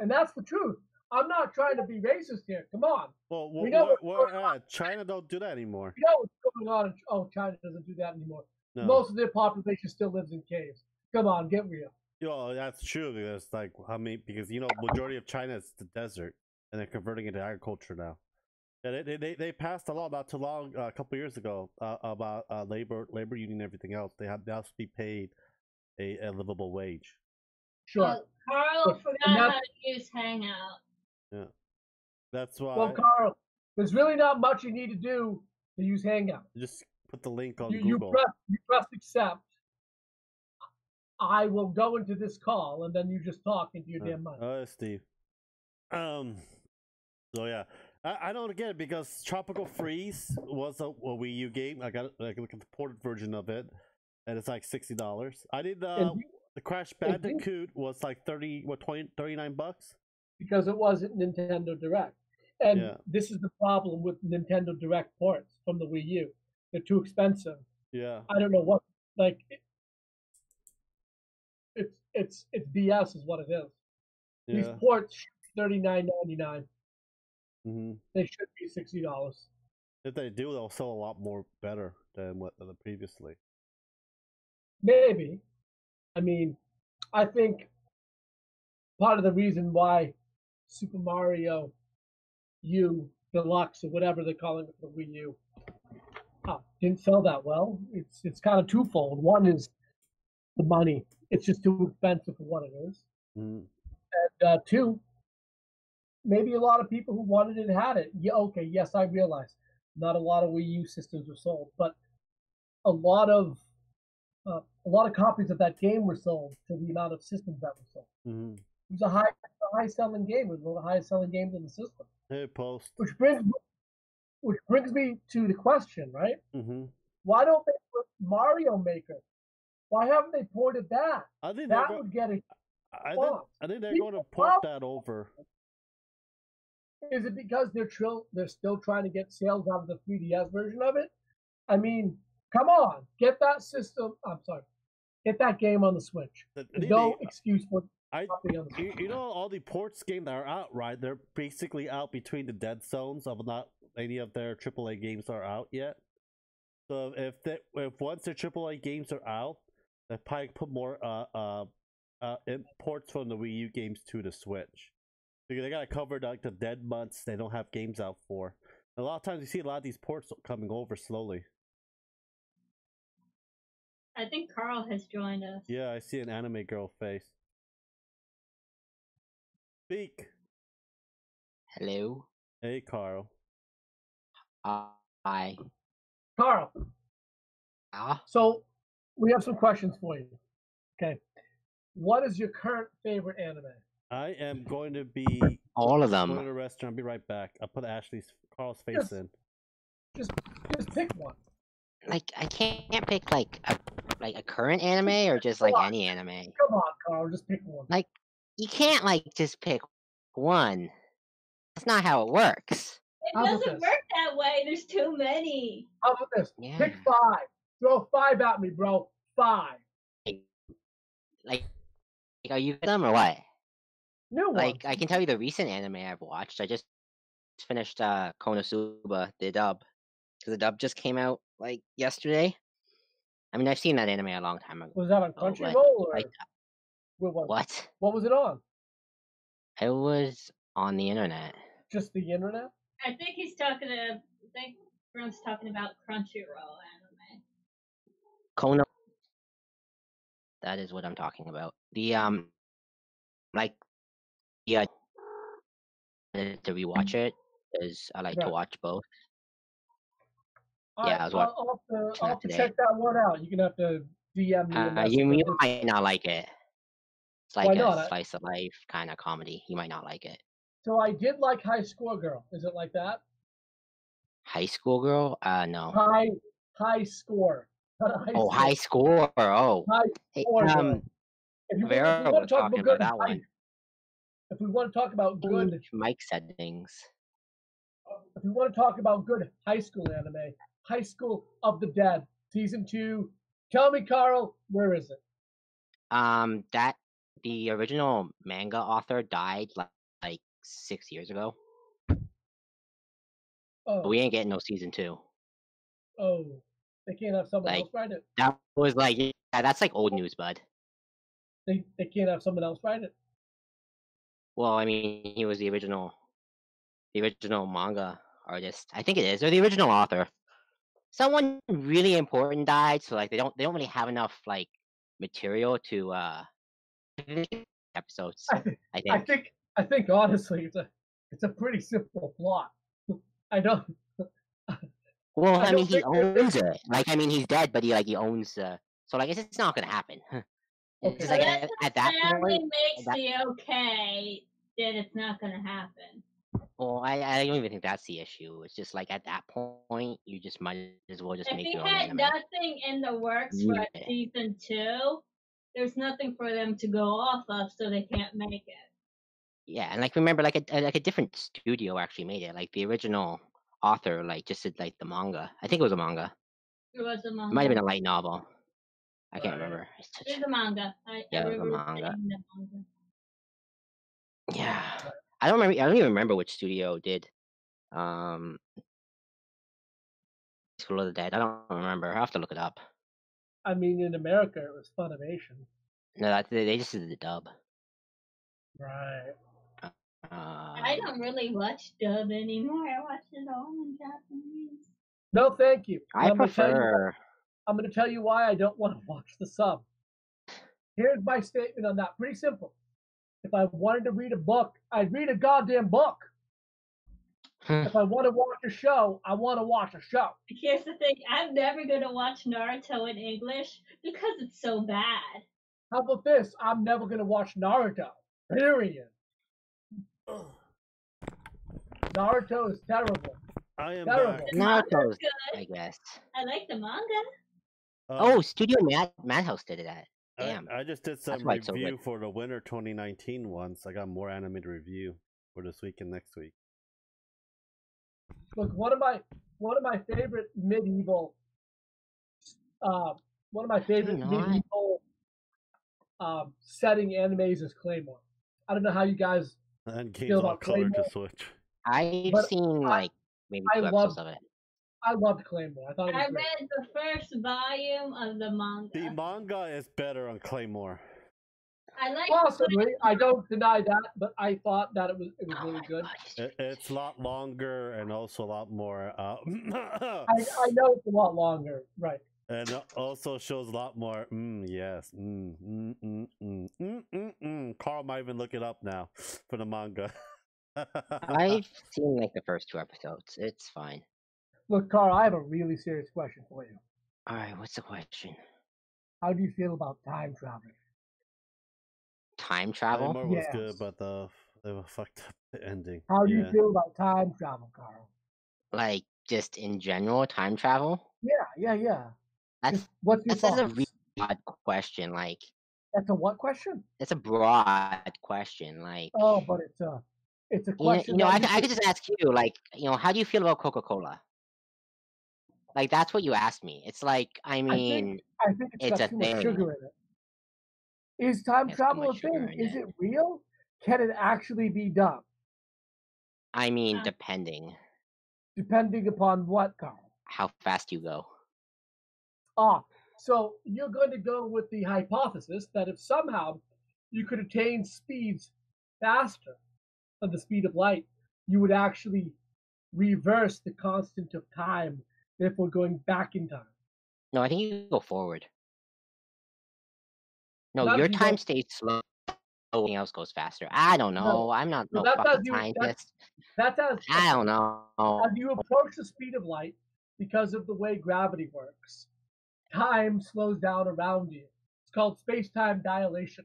And that's the truth. I'm not trying to be racist here. Come on. Well, China don't do that anymore. You know what's going on? Oh, China doesn't do that anymore. No. Most of their population still lives in caves. Come on, get real. That's true. Because because majority of China is the desert, and they're converting it to agriculture now. Yeah, they passed a law not too long a couple years ago about labor union and everything else. They have to be paid a livable wage. Sure. Carl forgot how to use Hangout. Yeah, that's why. Well, Carl, there's really not much you need to do to use Hangout. Just put the link on Google. You press accept. I will go into this call, and then you just talk into your damn mic. Steve. So yeah, I don't get it because Tropical Freeze was a Wii U game. I got the ported version of it, and it's like $60. I did the Crash Bandicoot was like $39. Because it wasn't Nintendo Direct. And this is the problem with Nintendo Direct ports from the Wii U. They're too expensive. Yeah. I don't know what, it's BS is what it is. Yeah. These ports should be $39.99. Mm-hmm. They should be $60. If they do, they'll sell a lot more better than what previously. Maybe. I mean, I think part of the reason why Super Mario U Deluxe or whatever they're calling it for the Wii U didn't sell that well. It's kind of twofold. One is the money; it's just too expensive for what it is. Mm. And two, maybe a lot of people who wanted it had it. Yeah, okay, yes, I realize not a lot of Wii U systems were sold, but a lot of copies of that game were sold to the amount of systems that were sold. Mm-hmm. It was a high selling game. It was one of the highest selling games in the system. Hey, Post. Which brings me to the question, right? Mm-hmm. Why don't they put Mario Maker? Why haven't they ported that? I think that would get it. I think they're going to port that over. Is it because they're still trying to get sales out of the 3DS version of it? I mean, come on, get that system. I'm sorry, get that game on the Switch. No excuse for. All the ports games that are out, right? They're basically out between the dead zones of not any of their AAA games are out yet. So if once their AAA games are out, they probably put more It ports from the Wii U games to the Switch. Because they gotta cover like the dead months they don't have games out for. A lot of times you see a lot of these ports coming over slowly. I think Carl has joined us. Yeah, I see an anime girl face. Speak. Hello. Hey, Carl. Hi. Carl. Ah. So we have some questions for you. Okay. What is your current favorite anime? I am going to be All of going to them. the restaurant. I'll be right back. I'll put Carl's face Yes. in. Just pick one. Like I can't pick like a current anime or just like any anime. Come on, Carl. Just pick one. Like you can't like just pick one. That's not how it works. It How about doesn't this? work that way. There's too many. How about this? Yeah. Pick 5. Throw 5 at me, bro. 5. Like are you them or what? New one. Like I can tell you the recent anime I've watched. I just finished Konosuba, the dub. Because the dub just came out like yesterday. I mean I've seen that anime a long time ago. Was that on but, Crunchyroll or like, what? What was it on? It was on the internet. Just the internet? I think he's talking to. I think everyone's talking about Crunchyroll anime. Kono. That is what I'm talking about. The like yeah, to rewatch it is I like to Right. watch both. All Yeah, right, I was I'll have to today. check that one out. You're gonna have to DM me. a message You on this. might not like it. It's Why like a not? slice of life kind of comedy. You might not like it. So I did like High Score Girl. Is it like that? High School Girl? No. High Score. Not a high Oh, score. High Score. Oh. High Hey, Score Girl. If you Vera want was to talk talking about about good, that one. if we want to talk about good, Mic settings. if we want to talk about good high school anime, High School of the Dead, season 2. Tell me, Carl, where is it? That the original manga author died like 6 years ago. Oh, We ain't getting no season 2. oh, they can't have someone Like- else write it. That was like yeah, that's like old news, bud. They can't have someone else write it. Well, I mean, he was the original manga artist. I think it is, or the original author. Someone really important died, so like they don't really have enough like material to episodes. I think honestly, it's a pretty simple plot. I don't. Well, I I don't mean, he think there's- owns it. Like, I mean, he's dead, but he owns. So like, it's not gonna happen. Okay. It's So like that at that family point. makes the okay, then it's not gonna happen. Well, I don't even think that's the issue. It's just like at that point, you just might as well just If make he your own had anime. nothing in the works for Yeah. season 2, there's nothing for them to go off of, so they can't make it. Yeah, and like remember, like a different studio actually made it. Like the original author, like just did like the manga. I think it was a manga. It was a It manga. might have been a light novel. I can't Right. remember. It's such- It was a manga. Yeah, I it was a remember manga. reading the manga. Yeah, I don't remember. I don't even remember which studio did. School of the Dead. I don't remember. I will have to look it up. I mean, in America, it was Funimation. No, they just did the dub. Right. I don't really watch dub anymore. I watch it all in Japanese. No, thank you. I I'm gonna tell you prefer. I'm going to tell you why I don't want to watch the sub. Here's my statement on that. Pretty simple. If I wanted to read a book, I'd read a goddamn book. If I want to watch a show, I want to watch a show. Here's the thing. I'm never going to watch Naruto in English because it's so bad. How about this? I'm never going to watch Naruto. Period. Naruto is terrible. I am Terrible. back. The manga's Naruto's, good. I guess. I like the manga. Oh, Studio Madhouse did that. Damn. I just did some why it's so review good. for the winter 2019 ones. I got more anime to review for this week and next week. Look, one of my favorite medieval setting animes is Claymore. I don't know how you guys And feel games all about color to Claymore. Switch. I've But seen like maybe I 2 love- episodes of it. I loved Claymore. I thought it was I great. read the first volume of the manga. The manga is better on Claymore. I like Possibly, I don't deny that, but I thought that it was Oh really my good. god, he's doing It's a lot longer and also a lot more. I know it's a lot longer, right? And it also shows a lot more. Yes. Carl might even look it up now for the manga. I've seen like the first 2 episodes. It's fine. Look, Carl, I have a really serious question for you. All right, what's the question? How do you feel about time traveling? Time travel? Claymore was Yes. good, but the fucked up ending. How do you Yeah. feel about time travel, Carl? Like just in general, time travel? Yeah. That's Just what's your that's a thoughts? really broad question. Like That's a what question? that's a broad question. Like Oh, but it's a question you know, that I could just ask you, like, how do you feel about Coca-Cola? Like that's what you asked me. It's like, I mean, I think it's it's got a too much thing. sugar in it. Is time There's too travel a much sugar thing? in Is it. it real? Can it actually be done? I mean, Yeah. depending Depending upon what, Carl? how fast you go. So you're going to go with the hypothesis that if somehow you could attain speeds faster than the speed of light, you would actually reverse the constant of time, therefore going back in time. No, I think you go forward. No, Not your if you time go. stays slow. Everything else goes faster. I don't No, know. I'm not no, no that's as fucking you. scientist. That's I don't know. as you approach the speed of light, because of the way gravity works, time slows down around you. It's called space-time dilation.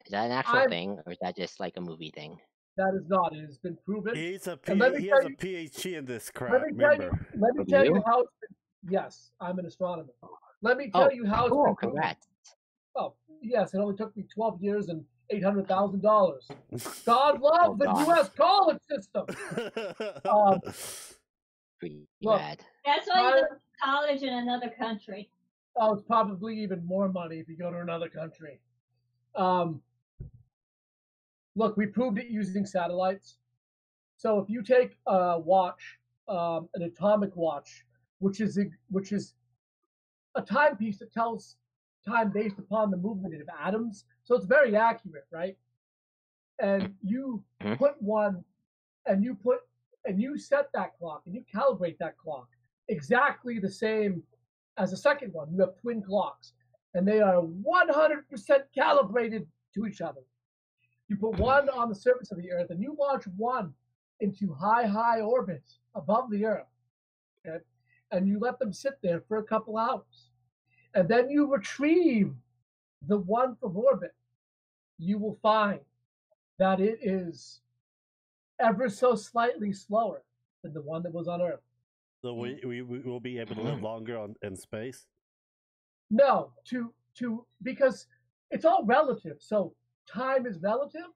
Is that an actual I'm thing, or is that just like a movie thing? That is not. It has been proven. He's a And let me he tell has a you, PhD in this crap. let me tell you, Remember? let me From tell you you? how it's been. Yes, I'm an astronomer. Let me tell Oh, you how it's cool! been proven. Congrats. Oh, yes, it only took me 12 years and $800,000. God love Oh the God, U.S. college system. pretty Look, bad. That's why you time, go to college in another country. oh, it's probably even more money if you go to another country. Look, we proved it using satellites. So if you take a watch, an atomic watch, which is a timepiece that tells time based upon the movement of atoms, so it's very accurate, right? And you Mhm. put one, and you set that clock, and you calibrate that clock exactly the same as the second one. You have twin clocks, and they are 100% calibrated to each other. You put one on the surface of the Earth, and you launch one into high orbit above the Earth, okay? And you let them sit there for a couple hours. And then you retrieve the one from orbit. You will find that it is ever so slightly slower than the one that was on Earth. So we will be able to live longer in space. No, because it's all relative. So time is relative.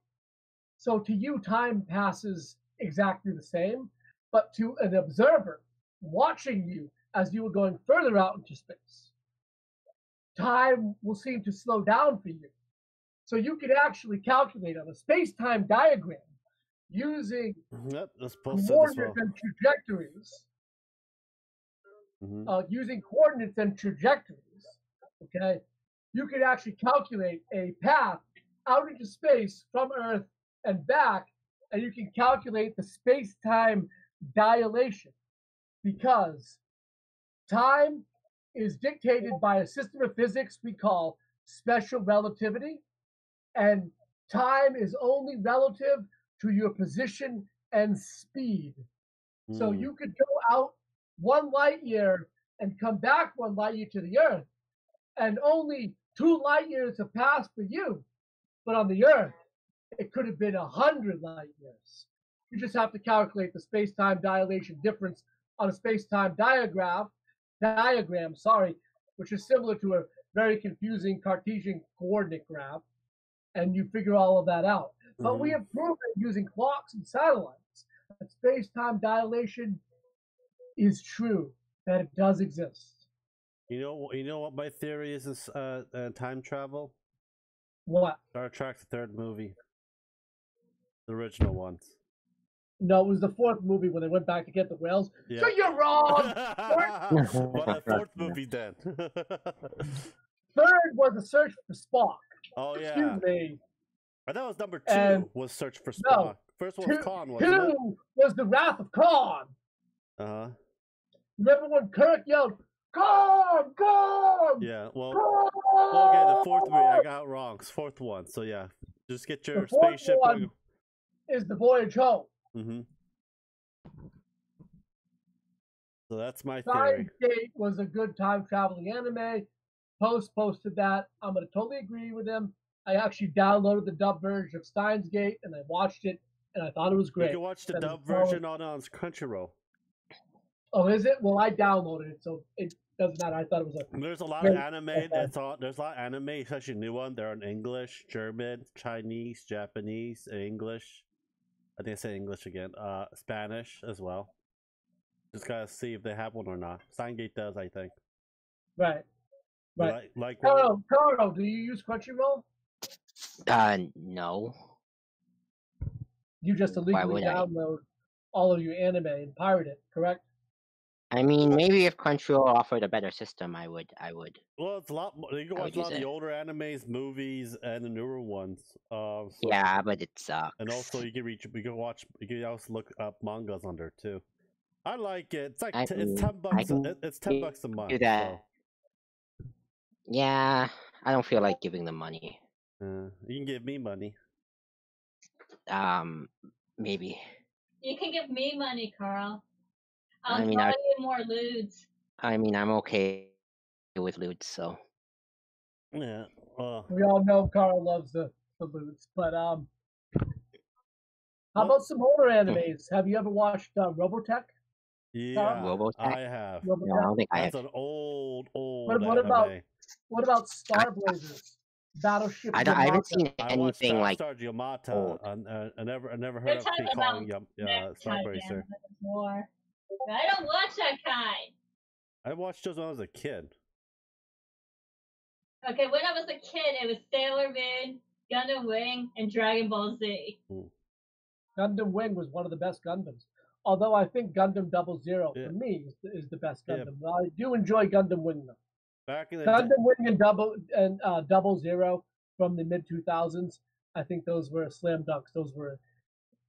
So to you, time passes exactly the same, but to an observer watching you as you are going further out into space, time will seem to slow down for you. So you can actually calculate on a space-time diagram using Yep, that's posted as coordinates well. and trajectories. Using coordinates and trajectories, okay, you can actually calculate a path out into space from Earth and back, and you can calculate the space-time dilation because time is dictated by a system of physics we call special relativity, and time is only relative to your position and speed. So you could go out 1 light year and come back 1 light year to the Earth, and only 2 light years have passed for you. But on the Earth, it could have been 100 light years. You just have to calculate the space-time dilation difference on a space-time diagram, which is similar to a very confusing Cartesian coordinate graph, and you figure all of that out. But we have proven using clocks and satellites that space-time dilation is true, that it does exist. You know what my theory is time travel? What? Star Trek's third movie, the original ones. No, it was the fourth movie when they went back to get the whales. Yeah. So you're wrong. What a fourth movie then? Third was the search for Spock. Oh yeah, Excuse me. I thought it was number 2 And was Search for no, Spock. First one was Khan, wasn't it? 2 was the Wrath of Khan. Uh-huh. Remember when Kirk yelled, "Khan, Khan"? Yeah, well, Khan! okay, the fourth movie I got wrong. It's fourth one, so yeah. Just get your The fourth spaceship. one is the Voyage Home. Mm-hmm. So that's my Steins theory. Gate was a good time traveling anime. Posted that. I'm gonna totally agree with him. I actually downloaded the dub version of Steins Gate and I watched it and I thought it was great. You can watch the That is dub solid. version on Crunchyroll. Oh, is it? Well, I downloaded it, so it doesn't matter. I thought it was a. There's a lot Great. of anime that's on. There's a lot of anime, especially new one. They're in English, German, Chinese, Japanese, and English. I think I said English again. Spanish as well. Just gotta see if they have one or not. Steingate does, I think. Right. Right. Like Carl, do you use Crunchyroll? No. You just Why illegally would I? download all of your anime and pirate it, correct? I mean, maybe if Crunchyroll offered a better system, I would. Well, it's a lot. You can I watch would a lot of use the it. older animes, movies, and the newer ones. So, Yeah, but it sucks. and also you can watch. You can also look up mangas on there too. I like it. It's like I it's mean, $10. can It's $10 a month. do that. So, Yeah, I don't feel like giving them money. you can give me money. Maybe. You can give me money, Carl. I I'll mean, buy you more lewds. I mean, I'm okay with lewd, so. Yeah. We all know Carl loves the loots, but how about some older animes? Have you ever watched Robotech? Yeah, Robotech? I have. Robotech? No, I don't think I That's have. an old What anime. about Star Blazers? Battleship I Yamato. haven't seen I watched anything like. Star Yamata. old. I never We're heard of talking people calling next Star time, Bracer. more. I don't watch that kind. I watched those when I was a kid. Okay, when I was a kid, it was Sailor Moon, Gundam Wing, and Dragon Ball Z. Gundam Wing was one of the best Gundams. Although I think Gundam 00 Yeah. for me is the best Yeah. Gundam. I do enjoy Gundam Wing though. Back in the Gundam day, Wing and 00 from the mid 2000s. I think those were slam dunks. Those were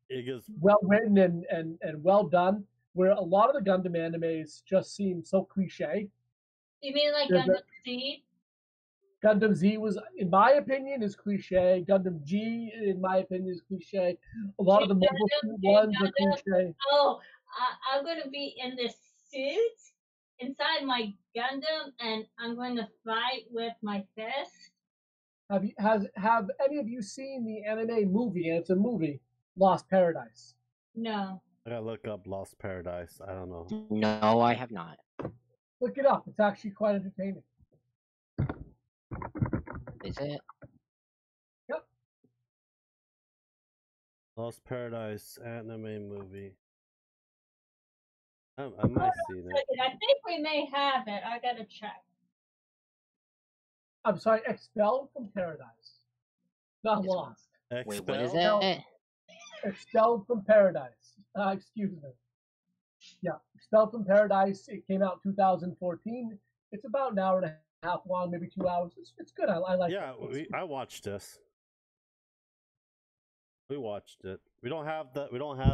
it was well written and well done. Where a lot of the Gundam animes just seem so cliche. You mean like There's Gundam Z? Gundam Z was, in my opinion, is cliche. Gundam G, in my opinion, is cliche. A lot of the Mobile Suit ones are cliche. Oh, I'm going to be in this suit inside my Gundam, and I'm going to fight with my fist. Have any of you seen the anime movie? And it's a movie, Lost Paradise. No. I gotta look up Lost Paradise. I don't know. No, I have not. Look it up. It's actually quite entertaining. Is it? Yep. Lost Paradise anime movie. I might see it. I think we may have it. I gotta check. I'm sorry, Expelled from Paradise. Not It's- Lost. Wait, what is Expelled? it? Expelled from Paradise. Excuse me. Yeah, Expelled from Paradise. It came out 2014. It's about an hour and a half long, maybe 2 hours. It's good. I like Yeah, it. I watched this. We watched it. We don't have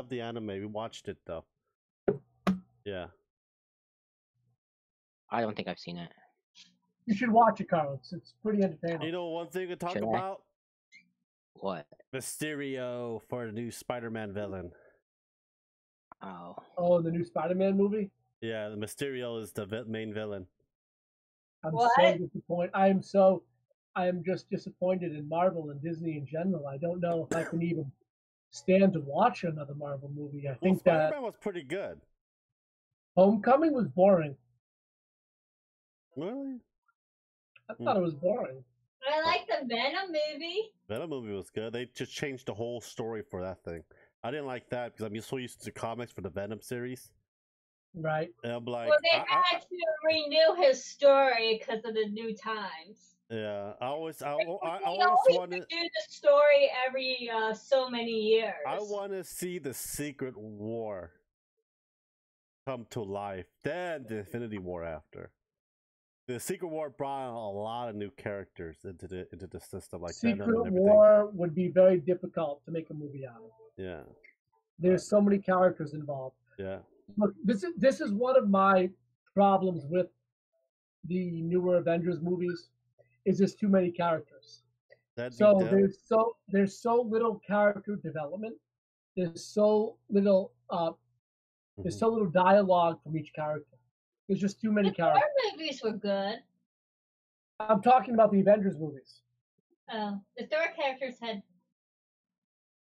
the anime. We watched it though. Yeah. I don't think I've seen it. You should watch it, Carl. It's pretty entertaining. You know one thing to talk Should I? about? What? Mysterio for the new Spider-Man villain. Oh. Oh, the new Spider-Man movie? Yeah, the Mysterio is the main villain. I'm What? so disappointed. I am just disappointed in Marvel and Disney in general. I don't know if I can even stand to watch another Marvel movie. I Well, think that Spider-Man was pretty good. Homecoming was boring. Really? I thought it was boring. I like the Venom movie. Venom movie was good. They just changed the whole story for that thing. I didn't like that because I'm so used to comics for the Venom series. Right. And I'm like, Well, they had to renew his story because of the new times. yeah, I always They wanted. redo the story every so many years. I want to see the Secret War come to life, then the Infinity War after. the Secret War brought a lot of new characters into the system, like Venom and Secret everything. War would be very difficult to make a movie out of. Yeah. There's so many characters involved. Yeah. Look, this is one of my problems with the newer Avengers movies. Is there's too many characters. So there's so little character development. There's so little there's so little dialogue from each character. There's just too many characters. The Thor movies were good. I'm talking about the Avengers movies. The Thor characters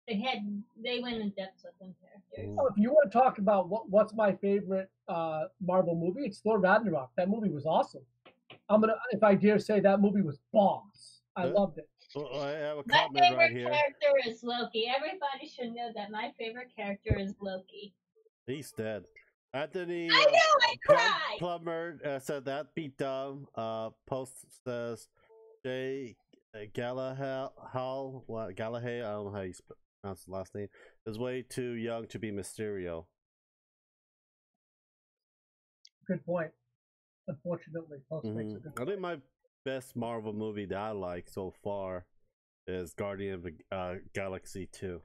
they went in depth with them characters. Oh, if you want to talk about what's my favorite Marvel movie, it's Thor Ragnarok. That movie was awesome. If I dare say, that movie was boss. I loved it. Well, I have a My comment favorite right here. character is Loki. Everybody should know that my favorite character is Loki. He's dead. Anthony I know, I cried. Plummer said that be dumb. Post says Jay Galahad, Galahad, I don't know how you pronounce the last name, is way too young to be Mysterio. Good point. Unfortunately, Post makes a good point. I think my best Marvel movie that I like so far is Guardian of the Galaxy 2.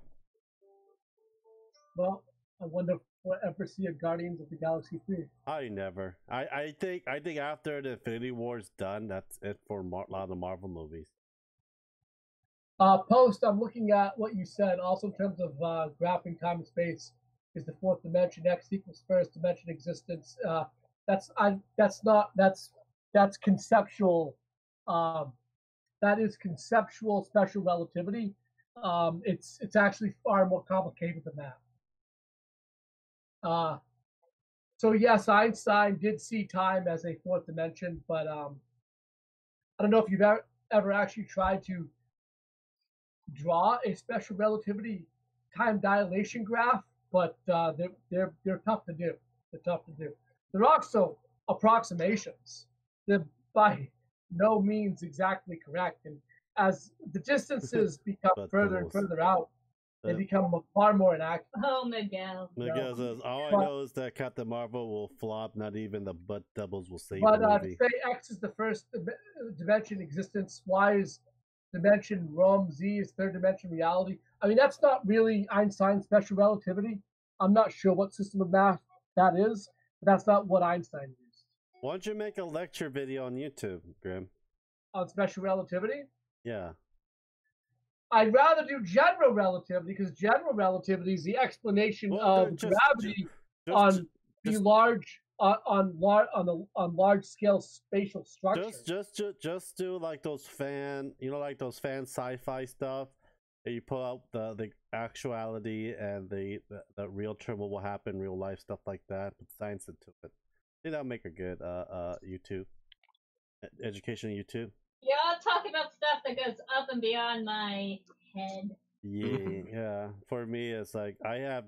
Well, I wonder if we'll ever see a Guardians of the Galaxy 3. I never. I think after the Infinity War is done, that's it for a lot of the Marvel movies. Post, I'm looking at what you said. Also, in terms of graphing time and space, is the fourth dimension. X equals first dimension existence. That's conceptual. That is conceptual special relativity. It's actually far more complicated than that. So yes, Einstein did see time as a fourth dimension, but I don't know if you've ever actually tried to draw a special relativity time dilation graph, but they're tough to do. They're tough to do. They're also approximations. They're by no means exactly correct, and as the distances become further and further out, they become far more inaccurate. Oh, Miguel. Miguel says, all I know is that Captain Marvel will flop, not even the butt doubles will save but, the movie. Say X is the first dimension existence, Y is dimension Rome, Z is third dimension reality. I mean, that's not really Einstein's special relativity. I'm not sure what system of math that is, but that's not what Einstein used. Why don't you make a lecture video on YouTube, Grim? On special relativity? Yeah. I'd rather do general relativity, because general relativity is the explanation of gravity on large scale spatial structures. Just do like those fan sci-fi stuff, and you pull out the actuality and the real term, what will happen, real life stuff like that. Put science into it. I think that'll make a good YouTube education YouTube. Yeah, I'll talk about stuff that goes up and beyond my head. Yeah. For me, it's like I have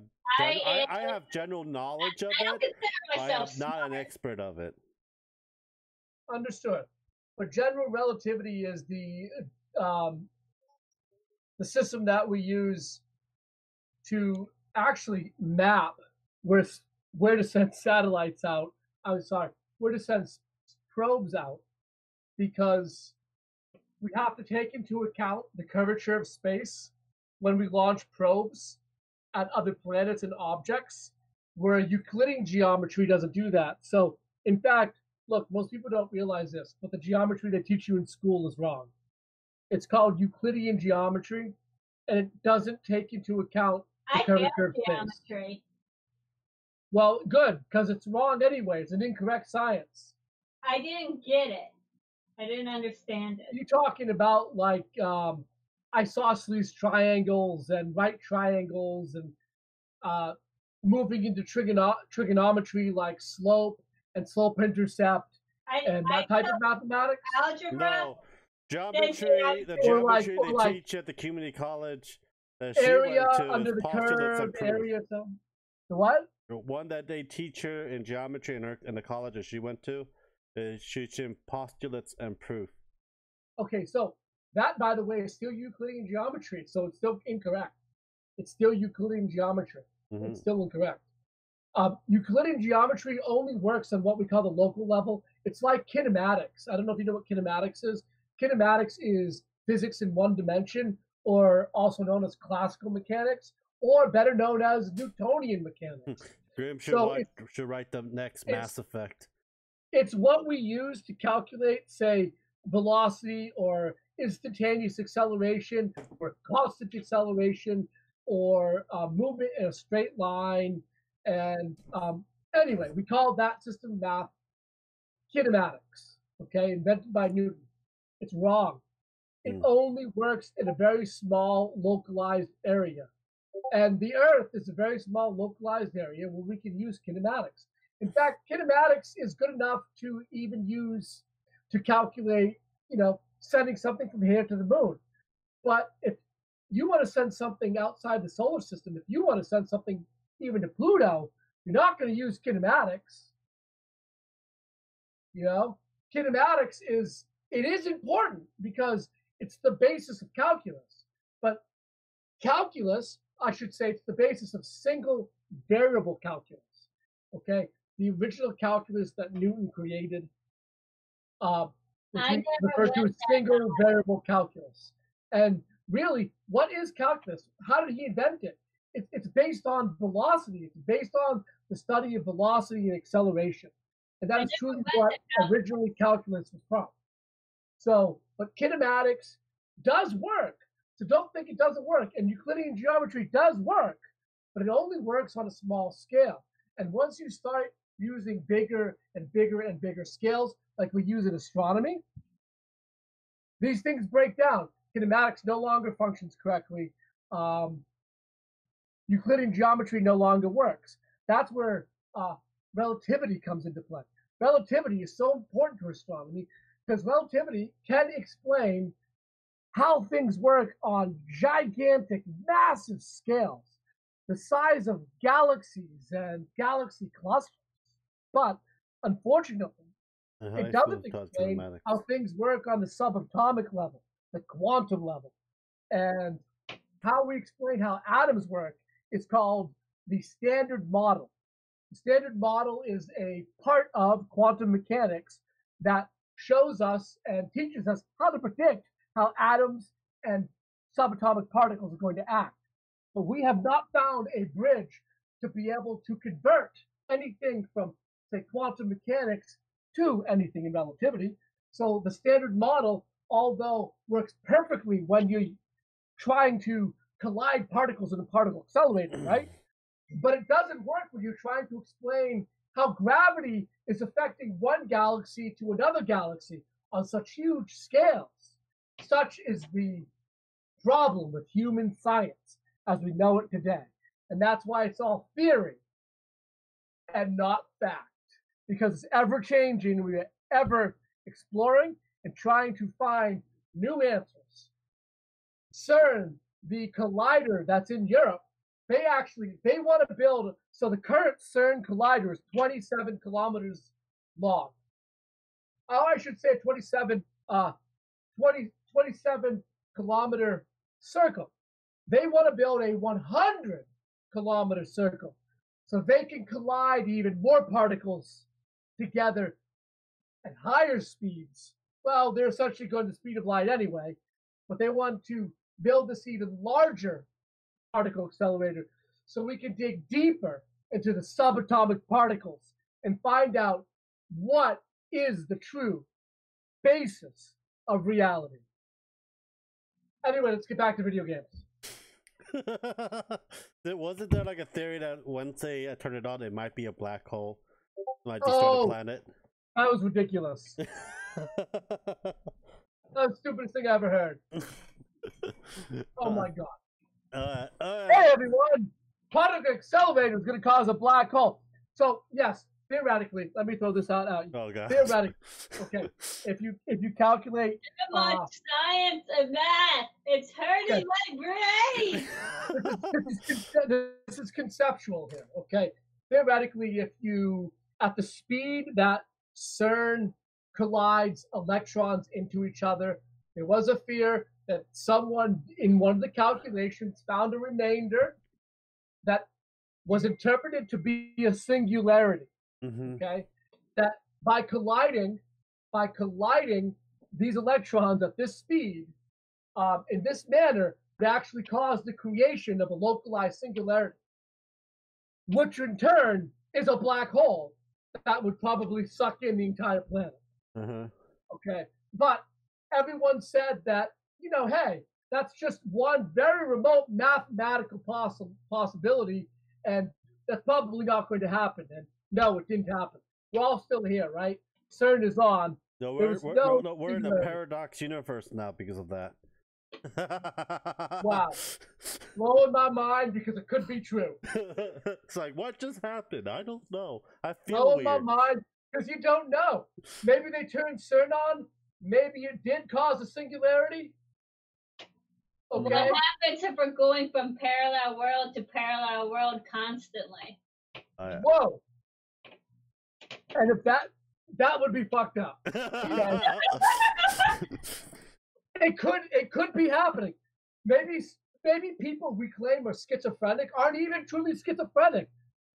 general knowledge of it. I am not an expert of it. Understood. But general relativity is the system that we use to actually map where to send satellites out. Where to send probes out, because we have to take into account the curvature of space when we launch probes at other planets and objects, where Euclidean geometry doesn't do that. So, in fact, look, most people don't realize this, but the geometry they teach you in school is wrong. It's called Euclidean geometry, and it doesn't take into account the curvature of space. Well, good, because it's wrong anyway. It's an incorrect science. I didn't get it. I didn't understand it. You're talking about like isosceles triangles and right triangles and moving into trigonometry like slope and slope intercept and that type of mathematics. Algebra. No, geometry. The geometry they teach at the community college. Area under the curve. Area. The what? The one that they teach her in geometry in the college that she went to. She's in postulates and proof. Okay, so that, by the way, is still Euclidean geometry, so it's still incorrect. It's still Euclidean geometry. It's still incorrect. Euclidean geometry only works on what we call the local level. It's like kinematics. I don't know if you know what kinematics is. Kinematics is physics in one dimension, or also known as classical mechanics, or better known as Newtonian mechanics. Grim So should write the next Mass Effect. It's what we use to calculate, say, velocity or instantaneous acceleration or constant acceleration or movement in a straight line. And anyway, we call that system of math kinematics, okay, invented by Newton. It's wrong. It only works in a very small localized area. And the Earth is a very small localized area where we can use kinematics. In fact, kinematics is good enough to even use to calculate, sending something from here to the moon. But if you want to send something outside the solar system, if you want to send something even to Pluto, you're not going to use kinematics. Kinematics is important because it's the basis of calculus. But calculus, I should say, it's the basis of single variable calculus. Okay, the original calculus that Newton created, which we refer to as single variable calculus. And really, what is calculus? How did he invent it? It's based on velocity. It's based on the study of velocity and acceleration. And that is truly what originally calculus was from. So, but kinematics does work. So don't think it doesn't work. And Euclidean geometry does work, but it only works on a small scale. And once you start using bigger and bigger and bigger scales, like we use in astronomy, these things break down. Kinematics no longer functions correctly. Euclidean geometry no longer works. That's where relativity comes into play. Relativity is so important to astronomy because relativity can explain how things work on gigantic, massive scales, the size of galaxies and galaxy clusters. But unfortunately, it doesn't explain how things work on the subatomic level, the quantum level. And how we explain how atoms work is called the Standard Model. The Standard Model is a part of quantum mechanics that shows us and teaches us how to predict how atoms and subatomic particles are going to act. But we have not found a bridge to be able to convert anything from, say, quantum mechanics to anything in relativity. So the Standard Model, although works perfectly when you're trying to collide particles in a particle accelerator, right? But it doesn't work when you're trying to explain how gravity is affecting one galaxy to another galaxy on such huge scales. Such is the problem with human science as we know it today. And that's why it's all theory and not fact. Because it's ever changing, we're ever exploring and trying to find new answers. CERN, the collider that's in Europe, they want to build, so the current CERN collider is 27 kilometers long. Oh, I should say 27 kilometer circle. They want to build a 100 kilometer circle so they can collide even more particles together at higher speeds. Well, they're essentially going to the speed of light anyway, but they want to build this even larger particle accelerator so we can dig deeper into the subatomic particles and find out what is the true basis of reality. Anyway, let's get back to video games. Wasn't there like a theory that once they turn it on, it might be a black hole? It might destroy the planet? That was ridiculous. That's the stupidest thing I ever heard. Oh my god. Hey everyone! Particle accelerator is going to cause a black hole. So yes, theoretically, let me throw this out. Oh god. Theoretically, okay. If you calculate too much science and math, it's hurting my brain. This is conceptual here. Okay. Theoretically, if you at the speed that CERN collides electrons into each other, there was a fear that someone in one of the calculations found a remainder that was interpreted to be a singularity. Mm-hmm. Okay, that by colliding these electrons at this speed, in this manner, they actually cause the creation of a localized singularity, which in turn is a black hole that would probably suck in the entire planet. Okay, but everyone said that, hey, that's just one very remote mathematical possibility, and that's probably not going to happen. And no, it didn't happen. We're all still here, right? CERN is on. No, we're in a paradox universe now because of that. Wow. Blowing my mind because it could be true. It's like, what just happened? I don't know. I feel Blowing weird. my mind because you don't know. Maybe they turned CERN on. Maybe it did cause a singularity. Okay. What happens if we're going from parallel world to parallel world constantly? Whoa. And if that would be fucked up. It could be happening. Maybe people we claim are schizophrenic aren't even truly schizophrenic.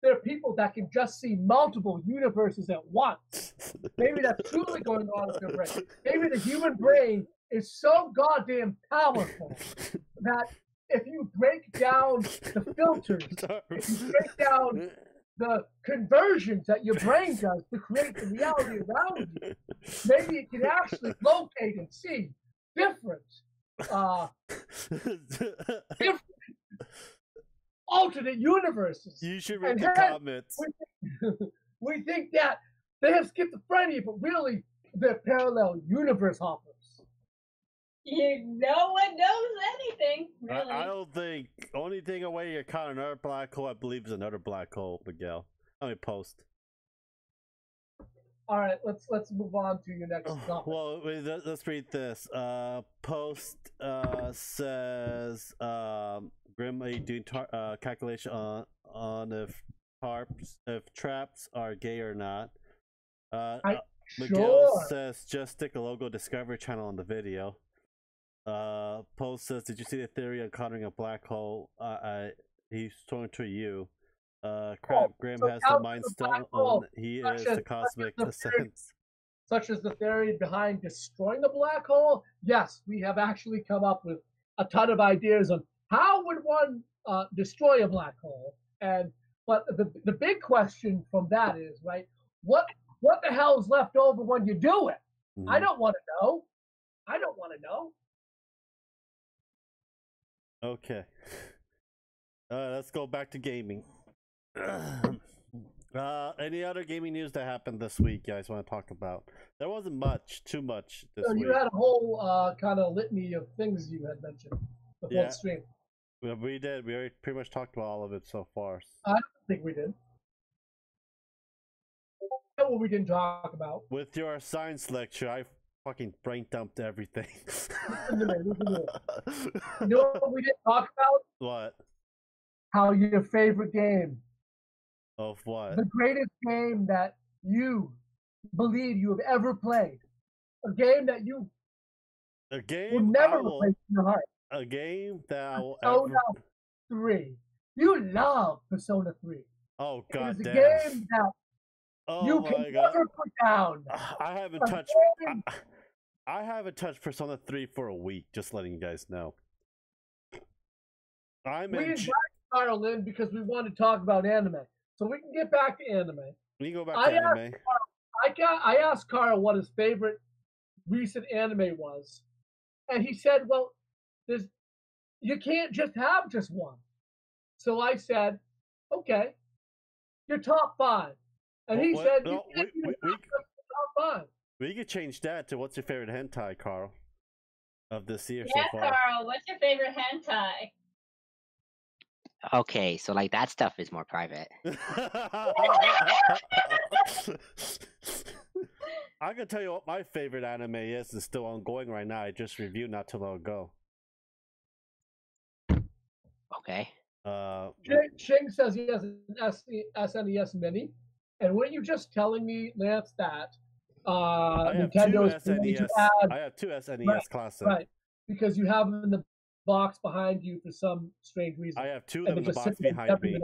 There are people that can just see multiple universes at once. Maybe that's truly going on with their brain. Maybe the human brain is so goddamn powerful that if you break down the filters, if you break down the conversions that your brain does to create the reality around you, maybe it can actually locate and see different alternate universes. You should read the comments. We think that they have schizophrenia, but really they're parallel universe hoppers. No one knows anything, really. I don't think. Only thing away you count another black hole, I believe, is another black hole, Miguel. I mean, post. All right, let's move on to your next topic. Well, let's read this. Post says Grim, are you doing calculation on if traps are gay or not? Miguel says just stick a logo Discovery Channel on the video. Post says, did you see the theory on encountering a black hole? He's talking to you. Grim has the Mind Stone on. He is the cosmic essence. Such as the theory behind destroying the black hole? Yes, we have actually come up with a ton of ideas on how would one destroy a black hole. But the big question from that is, right, what the hell is left over when you do it? Mm-hmm. I don't want to know. I don't want to know. Okay. Let's go back to gaming. Any other gaming news that happened this week you guys want to talk about? There wasn't too much this week. You had a whole kind of litany of things you had mentioned before the stream. We did. We already pretty much talked about all of it so far. I don't think we did. What we didn't talk about. With your science lecture, I fucking brain dumped everything. Listen to me. You know what we didn't talk about? What? How your favorite game. Of what? The greatest game that you believe you have ever played. A game that you will never replace in your heart. A game that I will Persona 3. You love Persona 3. Oh, god damn. It is a game that you can never put down. I haven't touched Persona 3 for a week, just letting you guys know. We invited Carl in because we want to talk about anime. So we can get back to anime. We can go back to anime. I asked Carl what his favorite recent anime was. And he said, well, you can't just have just one. So I said, okay, your top 5. And he said, you can't even have top 5. We could change that to what's your favorite hentai, Carl, of this year so far. Yeah, Carl, what's your favorite hentai? Okay, so like that stuff is more private. I can tell you what my favorite anime is. It's still ongoing right now. I just reviewed not too long ago. Okay. Shing says he has an SNES Mini, and were you just telling me, Lance, that Nintendo's I have two SNES Classic. Right, because you have them in the box behind you for some strange reason. I have two of them in the box behind me.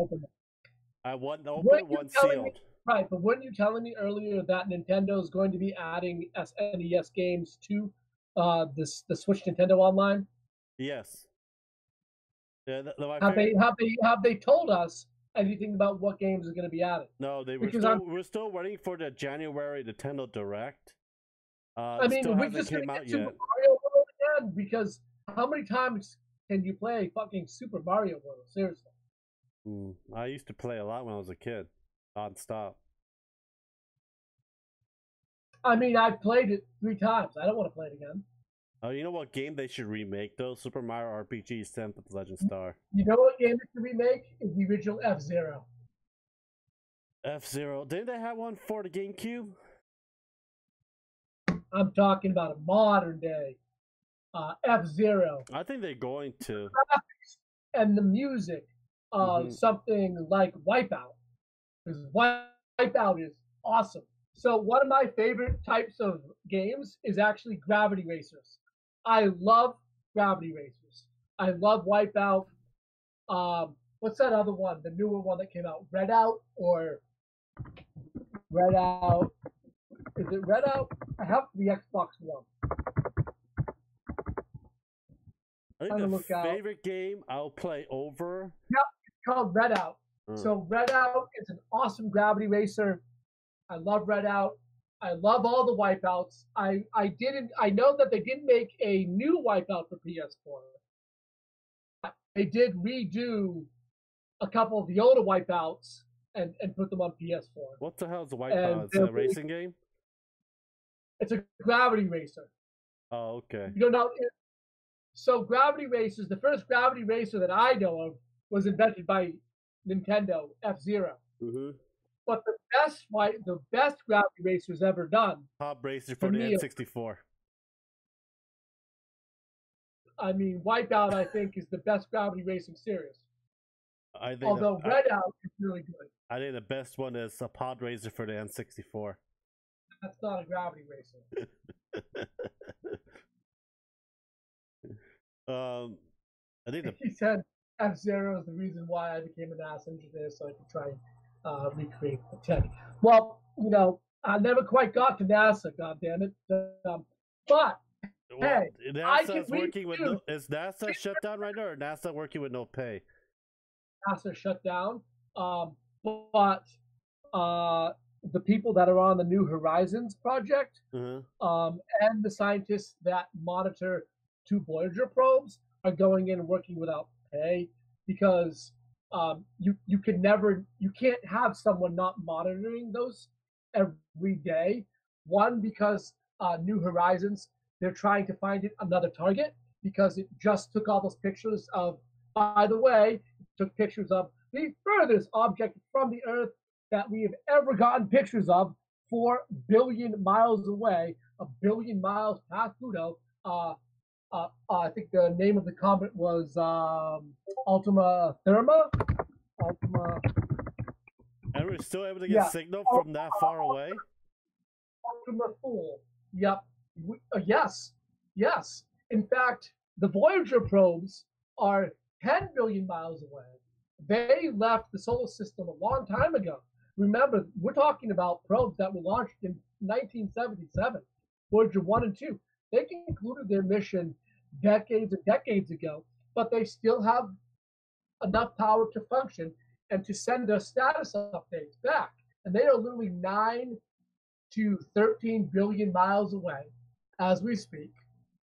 I have one open, one sealed. Right, but weren't you telling me earlier that Nintendo is going to be adding SNES games to the Switch Nintendo Online? Yes. Yeah, my Have favorite. they told us anything about what games are going to be added? No, Because we're still waiting for the January Nintendo Direct. I It mean, still we're hasn't just going came to out get Super yet. Mario World again because how many times can you play fucking Super Mario World? Seriously. I used to play a lot when I was a kid, non-stop. I mean, I've played it 3 times. I don't want to play it again. Oh, you know what game they should remake though? Super Mario RPG 7th Legend Star. You know what game they should remake? Is the original F-Zero. F-Zero. Didn't they have one for the GameCube? I'm talking about a modern day F-Zero. I think they're going to. And the music of something like Wipeout. Because Wipeout is awesome. So one of my favorite types of games is actually Gravity Racers. I love Gravity Racers. I love Wipeout. What's that other one? The newer one that came out? Redout or Redout? Is it Redout? I have the Xbox One. I think the favorite game I'll play over. Yep, it's called Redout. So Redout is an awesome Gravity Racer. I love Redout. I love all the Wipeouts. I know that they didn't make a new Wipeout for PS4. They did redo a couple of the older Wipeouts and put them on PS4. What the hell is a Wipeout? It's a racing game? It's a Gravity Racer. Oh, okay. You don't know. So Gravity Racers, the first Gravity Racer that I know of was invented by Nintendo, F-Zero. But the best Gravity Racers ever done. Top Racer for the N64. I mean, Wipeout, I think, is the best Gravity Racing series. Although Redout is really good. I think the best one is a Pod Racer for the N64. That's not a Gravity Racer. I think he said F-Zero is the reason why I became an ass engineer, so I could try and recreate the tech. Well, you know, I never quite got to NASA, goddammit. But hey, NASA's working with is NASA shut down right now, or NASA working with no pay? NASA shut down, but the people that are on the New Horizons project and the scientists that monitor 2 Voyager probes are going in and working without pay because you can't have someone not monitoring those every day. One, because New Horizons, they're trying to find another target because it just took all those pictures of, by the way, took pictures of the furthest object from the Earth that we have ever gotten pictures of, 4 billion miles away, 1 billion miles past Pluto. I think the name of the comet was Ultima Therma. And we're still able to get signal from that far away? Ultima Thule. Yep. Yes. In fact, the Voyager probes are 10 billion miles away. They left the solar system a long time ago. Remember, we're talking about probes that were launched in 1977, Voyager 1 and 2. They concluded their mission decades and decades ago, but they still have enough power to function and to send us status updates back. And they are literally 9 to 13 billion miles away as we speak.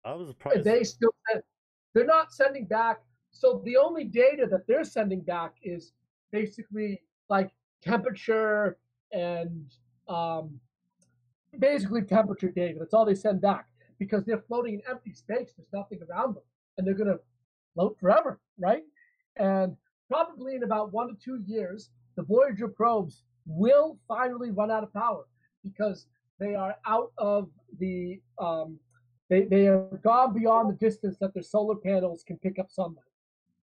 I was surprised. They're not sending back. So the only data that they're sending back is basically like temperature and basically temperature data. That's all they send back because they're floating in empty space. There's nothing around them, and they're going to float forever, right? And probably in about 1 to 2 years, the Voyager probes will finally run out of power because they are out of the they have gone beyond the distance that their solar panels can pick up sunlight.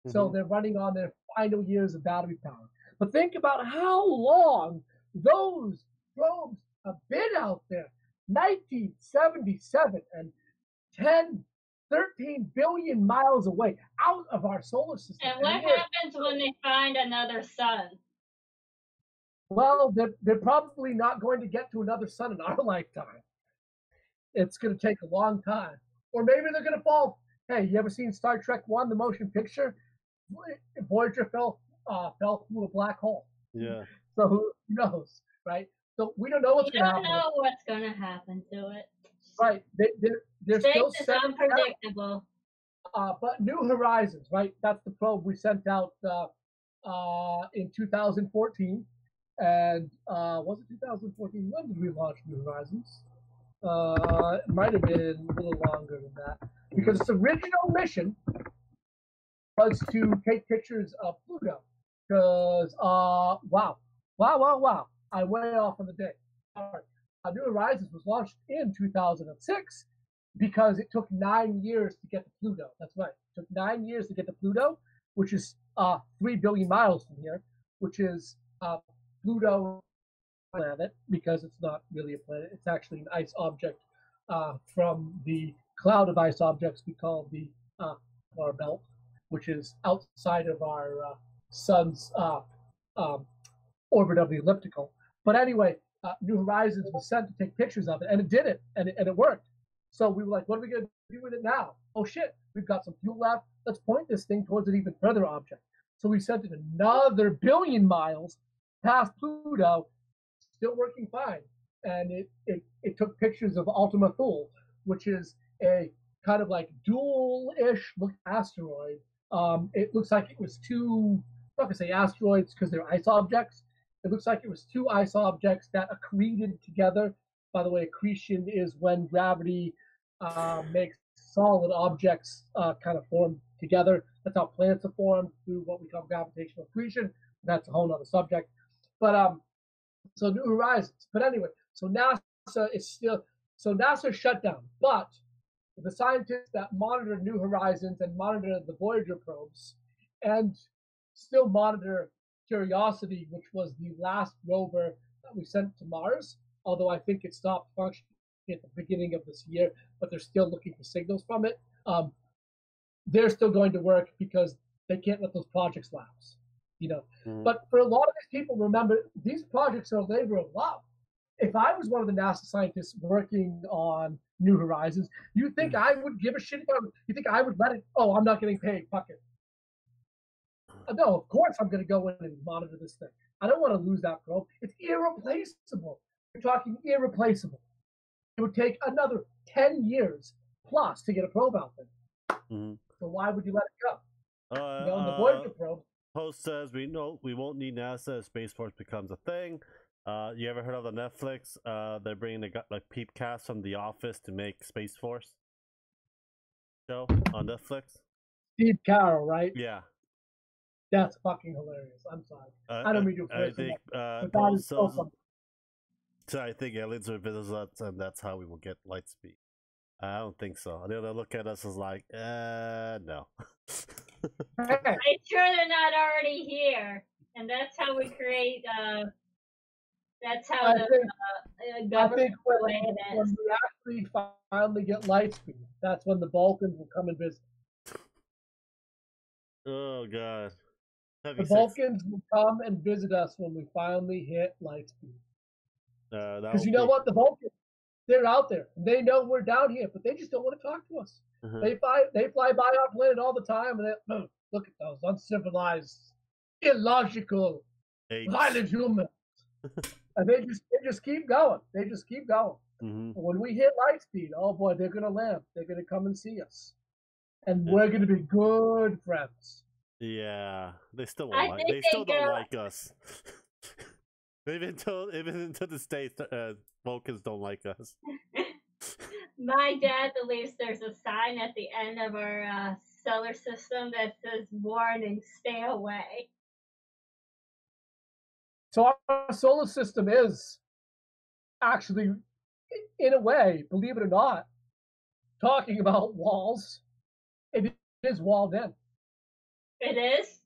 So they're running on their final years of battery power. But think about how long those probes have been out there. 1977 and 13 billion miles away out of our solar system. And what happens when they find another sun? Well, they're probably not going to get to another sun in our lifetime. It's going to take a long time. Or maybe they're going to fall. Hey, you ever seen Star Trek One, the motion picture? Voyager fell through a black hole. Yeah. So who knows, right? So we don't know what's You going to don't happen. know what's gonna happen to it. Right. They're Space still is setting it unpredictable. up. But New Horizons, right? That's the probe we sent out in 2014. And was it 2014? When did we launch New Horizons? It might have been a little longer than that. Because its original mission was to take pictures of Pluto. Because, wow. I'm way off on the day. All right. New Horizons was launched in 2006 because it took 9 years to get to Pluto. That's right. It took 9 years to get to Pluto, which is 3 billion miles from here, which is Pluto planet, because it's not really a planet. It's actually an ice object from the cloud of ice objects we call the polar belt, which is outside of our sun's orbit of the elliptical. But anyway, New Horizons was sent to take pictures of it, and it did it, and it worked. So we were like, what are we going to do with it now? Oh shit, we've got some fuel left. Let's point this thing towards an even further object. So we sent it another billion miles past Pluto, still working fine. And it took pictures of Ultima Thule, which is a kind of like dual-ish asteroid. It looks like it was two, I'm not going to say asteroids because they're ice objects. It looks like it was two ice objects that accreted together. By the way, accretion is when gravity makes solid objects kind of form together. That's how planets are formed, through what we call gravitational accretion. That's a whole other subject. But so New Horizons. But anyway, so NASA shut down. But the scientists that monitor New Horizons and monitor the Voyager probes and still monitor Curiosity, which was the last rover that we sent to Mars, although I think it stopped functioning at the beginning of this year, but they're still looking for signals from it. They're still going to work because they can't let those projects lapse. But for a lot of these people, remember, these projects are a labor of love. If I was one of the NASA scientists working on New Horizons, you think I would give a shit about it? You think I would let it? Oh, I'm not getting paid. Fuck it. No, of course I'm going to go in and monitor this thing. I don't want to lose that probe. It's irreplaceable. You're talking irreplaceable. It would take another 10 years plus to get a probe out there. Mm-hmm. So why would you let it go? The Voyager probe. Post says we won't need NASA if Space Force becomes a thing. You ever heard of the Netflix? They're bringing like peep cast from The Office to make Space Force show on Netflix. Steve Carell, right? Yeah. That's fucking hilarious. I'm sorry. I don't mean to I think so I think aliens will visit us, and that's how we will get light speed. I don't think so. They'll look at us as like, no. I'm sure they're not already here, and that's how we create. That's how I think when we actually finally get light speed, that's when the Vulcans will come and visit. Oh god. The Vulcans will come and visit us when we finally hit light speed. Because you know what? The Vulcans, they're out there. They know we're down here, but they just don't want to talk to us. Mm-hmm. They fly by our planet all the time, and they look at those uncivilized, illogical, violent humans. And they just keep going. They just keep going. Mm-hmm. When we hit light speed, oh boy, they're gonna land. They're gonna come and see us, and we're gonna be good friends. Yeah, they still won't they still don't like us. even until the States, Vulcans don't like us. My dad believes there's a sign at the end of our solar system that says "Warning, stay away." So our solar system is actually, in a way, believe it or not, talking about walls. It is walled in. It is?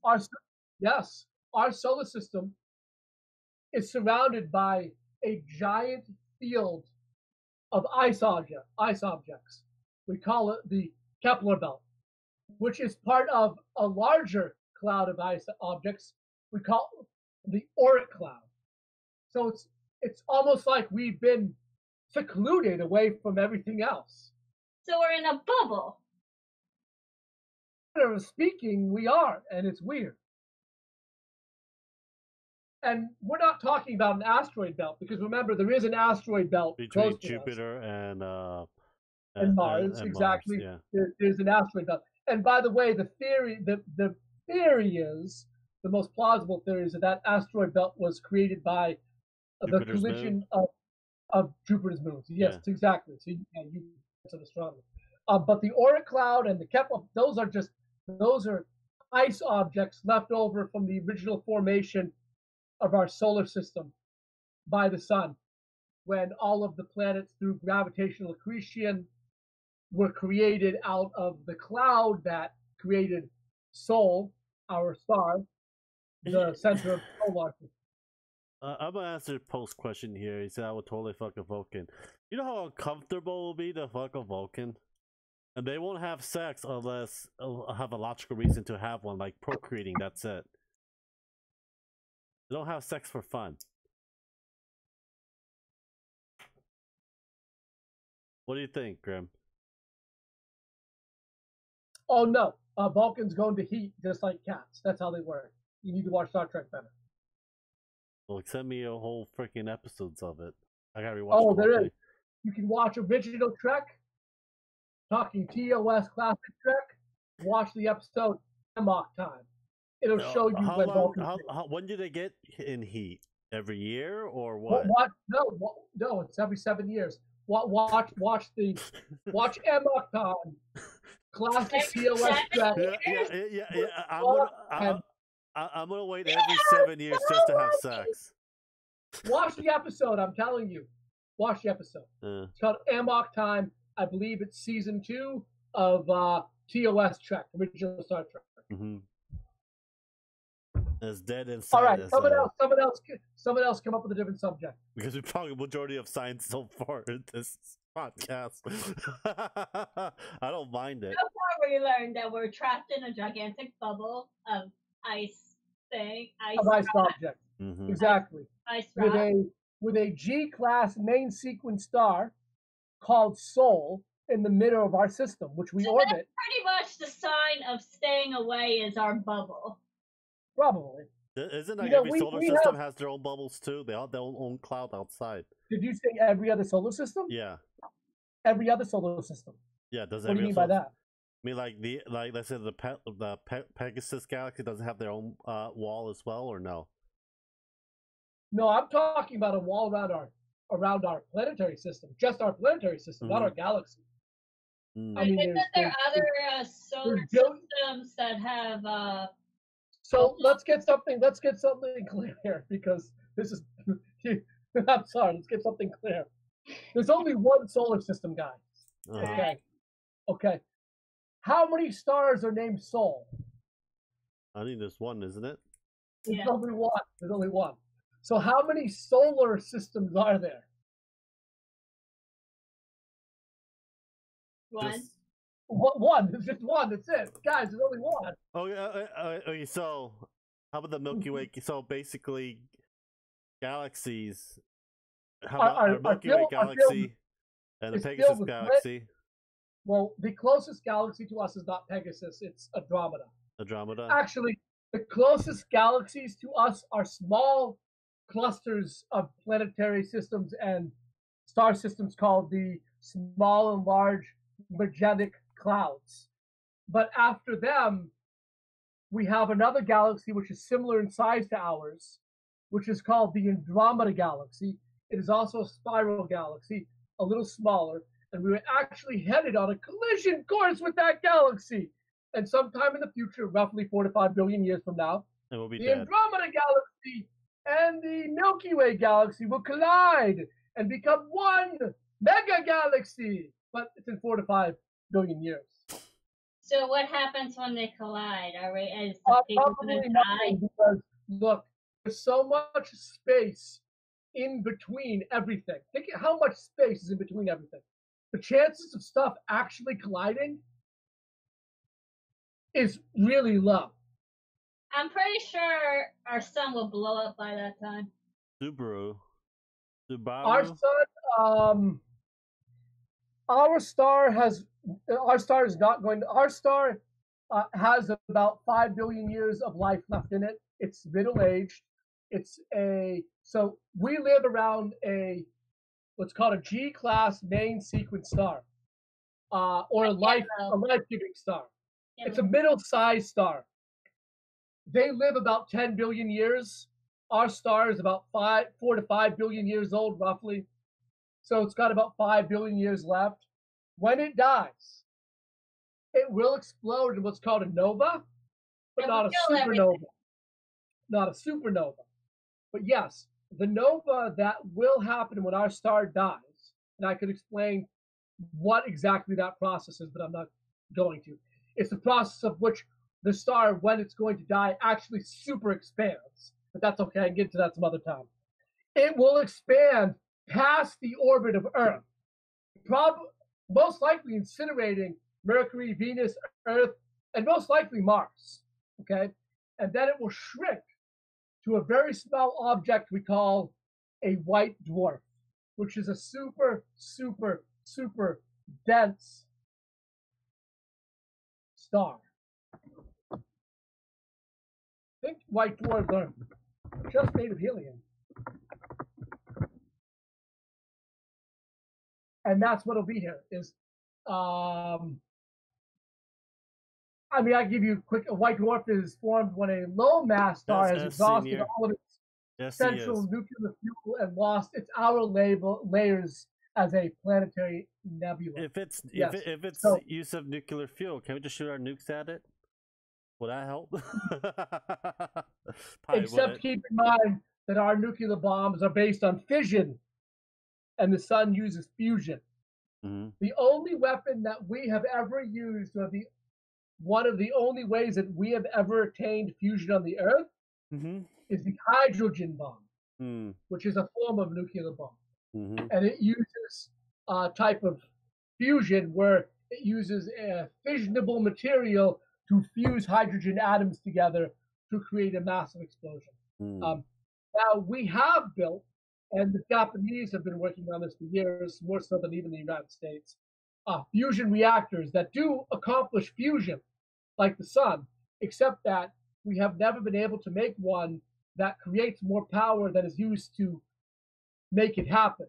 Yes. Our solar system is surrounded by a giant field of ice objects. We call it the Kepler belt, which is part of a larger cloud of ice objects we call the Oort cloud. So it's almost like we've been secluded away from everything else. So we're in a bubble. Speaking, we are, and it's weird. And we're not talking about an asteroid belt, because remember, there is an asteroid belt between close to Jupiter us. And Mars, and exactly. Mars, yeah. There's an asteroid belt. And by the way, the theory is, the most plausible theory is that asteroid belt was created by the collision of Jupiter's moons. Yes, yeah. Exactly. So you an astronomer. But the Oort cloud and the Kepler, those are ice objects left over from the original formation of our solar system by the sun, when all of the planets, through gravitational accretion, were created out of the cloud that created Sol, our star, the center of the solar system. I'm gonna answer a post question here. He said I would totally fuck a Vulcan. You know how uncomfortable it will be to fuck a Vulcan? And they won't have sex unless have a logical reason to have one, like procreating. That's it. They don't have sex for fun. What do you think, Grim? Oh no, Vulcans go into heat just like cats. That's how they work. You need to watch Star Trek better. Well, send me a whole freaking episodes of it. I gotta rewatch. Oh, there is. You can watch original Trek, talking TOS classic Trek. Watch the episode Amok Time. It'll show you when Vulcans. When do they get in heat? Every year or what? No, it's every 7 years. Watch Amok Time. Classic TOS Trek. Yeah. I'm gonna wait every 7 years just to have sex. Watch the episode. I'm telling you. Watch the episode. It's called Amok Time. I believe it's season 2 of TOS Trek, original Star Trek. Mm-hmm. It's dead inside. All right, someone else come up with a different subject. Because we probably majority of science so far in this podcast. I don't mind it. So far we learned that we're trapped in a gigantic bubble of ice objects. Mm-hmm. Exactly. Ice rock. With a G-class main sequence star called Sol in the middle of our system, which we orbit. That's pretty much the sign of staying away is our bubble. Probably. Isn't like every solar system has their own bubbles too? They have their own cloud outside. Did you say every other solar system? Yeah. Every other solar system. Yeah. Does what do you mean by that? I mean, like let's say the Pegasus galaxy doesn't have their own wall as well, or no? No, I'm talking about a wall around our planetary system, just our planetary system, not our galaxy. I mean, there are other solar systems that have. So let's get something clear here, because this is. I'm sorry. Let's get something clear. There's only one solar system, guys. Okay. How many stars are named Sol? I think there's one, isn't it? There's only one. So how many solar systems are there? One. One. There's just one. That's it, guys. There's only one. Okay. So, how about the Milky Way? So basically, galaxies. How about our Milky Way galaxy and the Pegasus galaxy? Well, the closest galaxy to us is not Pegasus; it's Andromeda. Andromeda. Actually, the closest galaxies to us are small clusters of planetary systems and star systems called the Small and Large Magellanic Clouds. But after them, we have another galaxy which is similar in size to ours, which is called the Andromeda Galaxy. It is also a spiral galaxy, a little smaller, and we were actually headed on a collision course with that galaxy. And sometime in the future, roughly 4 to 5 billion years from now, the dead. Andromeda Galaxy and the Milky Way Galaxy will collide and become one mega galaxy. But it's in 4 to 5 billion years. So what happens when they collide? Is the people going to die? Because, look, there's so much space in between everything. Think how much space is in between everything. The chances of stuff actually colliding is really low. I'm pretty sure our sun will blow up by that time. Subaru. Our Subaru. sun, our star is not going to. Our star has about 5 billion years of life left in it. It's middle aged. So we live around what's called a G class main sequence star, or a life giving star. It's a middle sized star. They live about 10 billion years. Our star is about 4 to 5 billion years old, roughly. So it's got about 5 billion years left. When it dies, it will explode in what's called a nova, but not a supernova. Not a supernova. But yes, the nova that will happen when our star dies, and I could explain what exactly that process is, but I'm not going to. It's the process of which the star, when it's going to die, actually super expands. But that's okay. I can get to that some other time. It will expand past the orbit of Earth, most likely incinerating Mercury, Venus, Earth, and most likely Mars. Okay, and then it will shrink to a very small object we call a white dwarf, which is a super, super, super dense star. Think white dwarfs are just made of helium. And that's what'll be here is, I mean, I give you a quick. A white dwarf is formed when a low mass star has exhausted all of its central nuclear fuel and lost its outer layers as a planetary nebula. If it's use of nuclear fuel, can we just shoot our nukes at it? Will that help? Except keep in mind that our nuclear bombs are based on fission, and the sun uses fusion. Mm-hmm. The only weapon that we have ever used, or one of the only ways that we have ever attained fusion on the Earth, mm-hmm. is the hydrogen bomb, which is a form of nuclear bomb. Mm-hmm. And it uses a type of fusion where it uses a fissionable material to fuse hydrogen atoms together to create a massive explosion. Now, we have built, and the Japanese have been working on this for years, more so than even the United States, fusion reactors that do accomplish fusion, like the sun, except that we have never been able to make one that creates more power than is used to make it happen.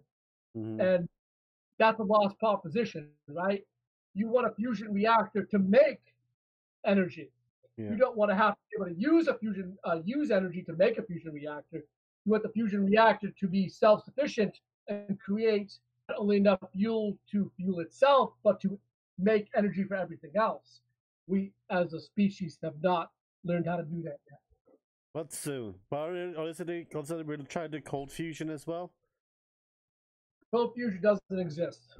And that's a lost proposition, right? You want a fusion reactor to make energy. You don't want to have to be able to use energy to make a fusion reactor. You want the fusion reactor to be self-sufficient and create not only enough fuel to fuel itself, but to make energy for everything else. We, as a species, have not learned how to do that yet. But soon. But we're trying to do cold fusion as well? Cold fusion doesn't exist.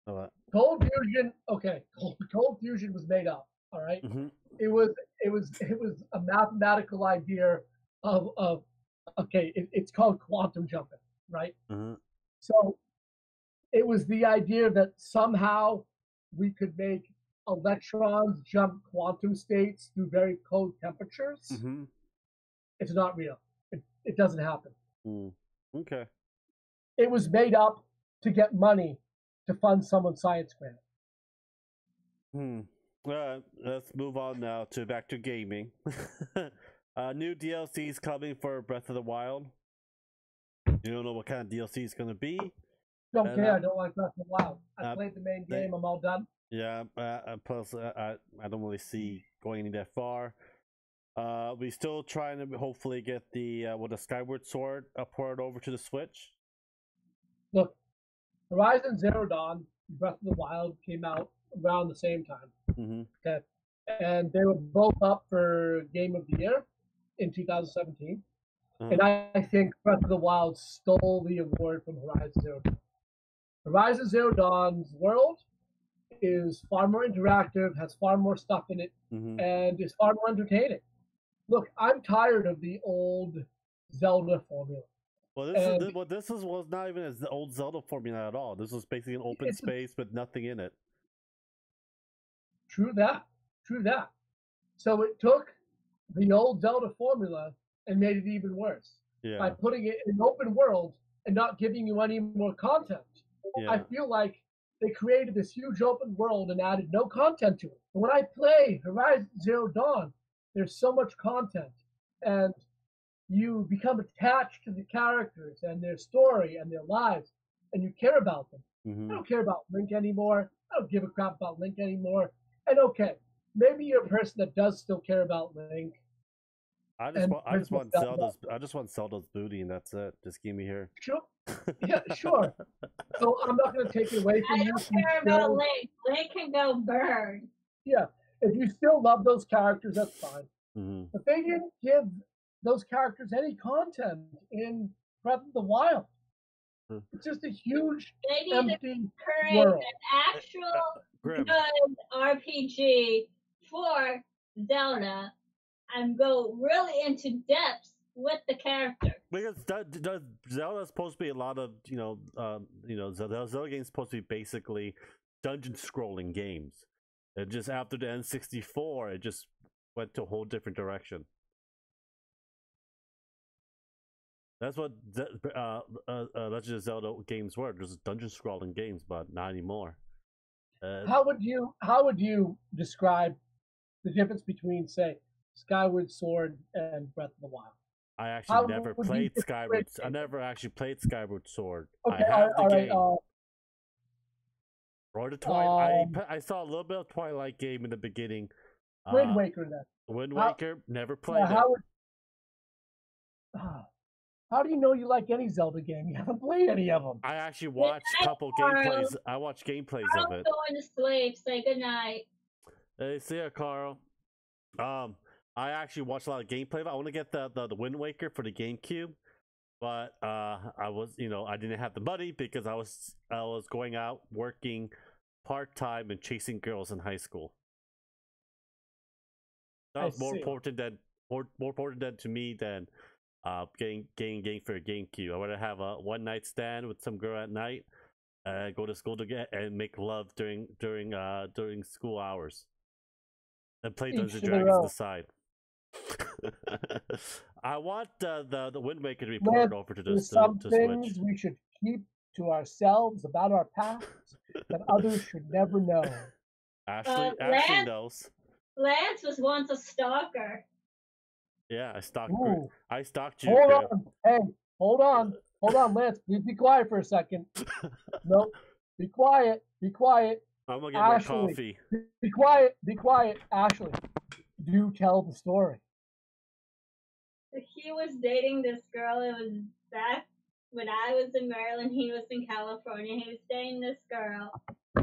What? Cold fusion, okay. Cold fusion was made up. All right. It was a mathematical idea of okay. It's called quantum jumping, right? So it was the idea that somehow we could make electrons jump quantum states through very cold temperatures. It's not real. It doesn't happen. Okay. It was made up to get money to fund someone's science grant. Let's move on now back to gaming. New DLCs coming for Breath of the Wild. You don't know what kind of DLC is going to be. Don't care. I don't like Breath of the Wild. I played the main game. I'm all done. Yeah. Plus, I don't really see going any that far. We still trying to hopefully get the Skyward Sword ported over to the Switch. Look, Horizon Zero Dawn, Breath of the Wild came out around the same time. Okay, and they were both up for Game of the Year in 2017. And I think Breath of the Wild stole the award from Horizon Zero Dawn. Horizon Zero Dawn's world is far more interactive, has far more stuff in it, and is far more entertaining. Look, I'm tired of the old Zelda formula. Well, this was not even an old Zelda formula at all. This was basically an open space with nothing in it. True that. So it took the old Zelda formula and made it even worse by Yeah. putting it in an open world and not giving you any more content. I Yeah. feel like they created this huge open world and added no content to it. But when I play Horizon Zero Dawn, there's so much content, and you become attached to the characters and their story and their lives, and you care about them. I Hmm. don't care about Link anymore. I don't give a crap about Link anymore. And okay, maybe you're a person that does still care about Link. I And just want Princess Zelda's. I just want Zelda's booty, and that's it. Just keep me here. Sure, yeah, sure. So I'm not going to take it away from I you. don't If you care about still, Link. Link can go burn. yeah, if you still love those characters, that's fine. Hmm. But they didn't give those characters any content in Breath of the Wild. Hmm. It's just a huge, They need to empty create world. an actual Grim. good RPG for Zelda and go really into depth with the character. Because Zelda's supposed to be a lot of Zelda game's supposed to be basically dungeon scrolling games. And just after the N64, it just went to a whole different direction. That's what Legend of Zelda games were. Just dungeon scrolling games, but not anymore. How would you describe the difference between, say, Skyward Sword and Breath of the Wild? I How actually never would you played differentiate Skyward. I never actually played Skyward Sword. Okay, I have the all game. right. Or the Twilight. I saw a little bit of Twilight game in the beginning. Wind Waker then. Wind How- Waker, never played it. How do you know you like any Zelda game? You haven't played any of them. I actually watched a couple Carl. gameplays. I watched gameplays I'm of it. going to sleep. Say goodnight. Hey, see ya, Carl. I actually watched a lot of gameplay. I want to get the Wind Waker for the GameCube, but I was I didn't have the money because I was going out working part-time and chasing girls in high school. That was more important than to me than getting game for a GameCube. I want to have a one night stand with some girl at night, go to school and make love during school hours, and play Dungeons and Dragons on the side. I want the Wind Waker to be ported over to There's some to things Switch. we should keep to ourselves about our past that others should never know. Ashley Lance? knows. Lance was once a stalker. Yeah, I stalked. Ooh. I stalked you. Hold Griff. on. Hey, hold on, Lance. Please be quiet for a second. No, be quiet. Be quiet. I'm gonna get Ashley. more coffee. Be quiet. Be quiet. Ashley, do tell the story. He was dating this girl. It was back when I was in Maryland. He was in California. He was dating this girl.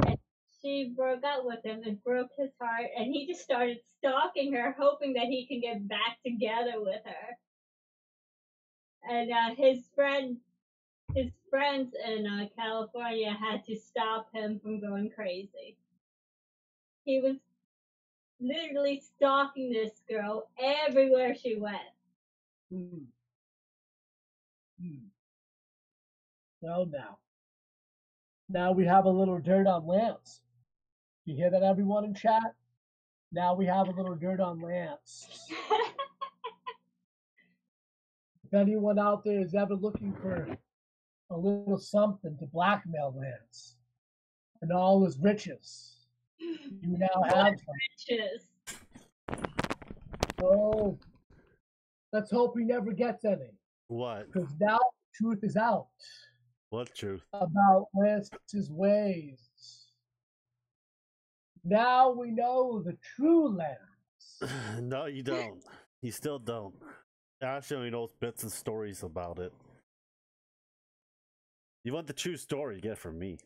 And she broke up with him. It broke his heart. And he just started stalking her, hoping that he could get back together with her. And his friends in California had to stop him from going crazy. He was literally stalking this girl everywhere she went. Well, now we have a little dirt on Lance. You hear that, everyone in chat? Now we have a little dirt on Lance. If anyone out there is ever looking for a little something to blackmail Lance and all his riches, you now have some. Riches. Oh, let's hope he never gets any. What? Because now the truth is out What truth? about Lance's ways. Now we know the true Lance. No, you don't. You still don't. Ashley only knows bits and stories about it. You want the true story? Get it from me.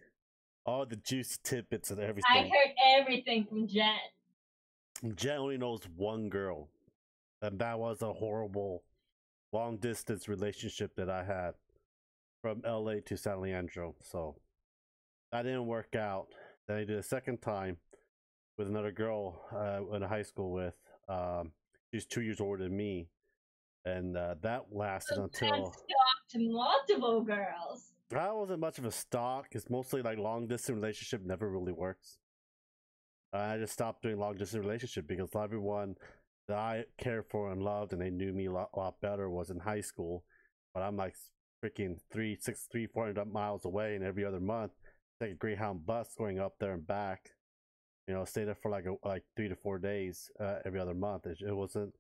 All the juicy tidbits and everything. I heard everything from Jen. Jen only knows one girl, and that was a horrible long distance relationship that I had from LA to San Leandro. So that didn't work out. Then I did a second time with another girl in high school with. She's 2 years older than me, and that lasted So until. Jen stalked multiple girls. That wasn't much of a stalk. It's mostly like long distance relationship never really works. I just stopped doing long distance relationship because everyone that I cared for and loved, and they knew me a lot better, was in high school. But I'm like freaking 400 miles away, and every other month, take a Greyhound bus going up there and back. You know, stay there for like 3 to 4 days every other month. It wasn't.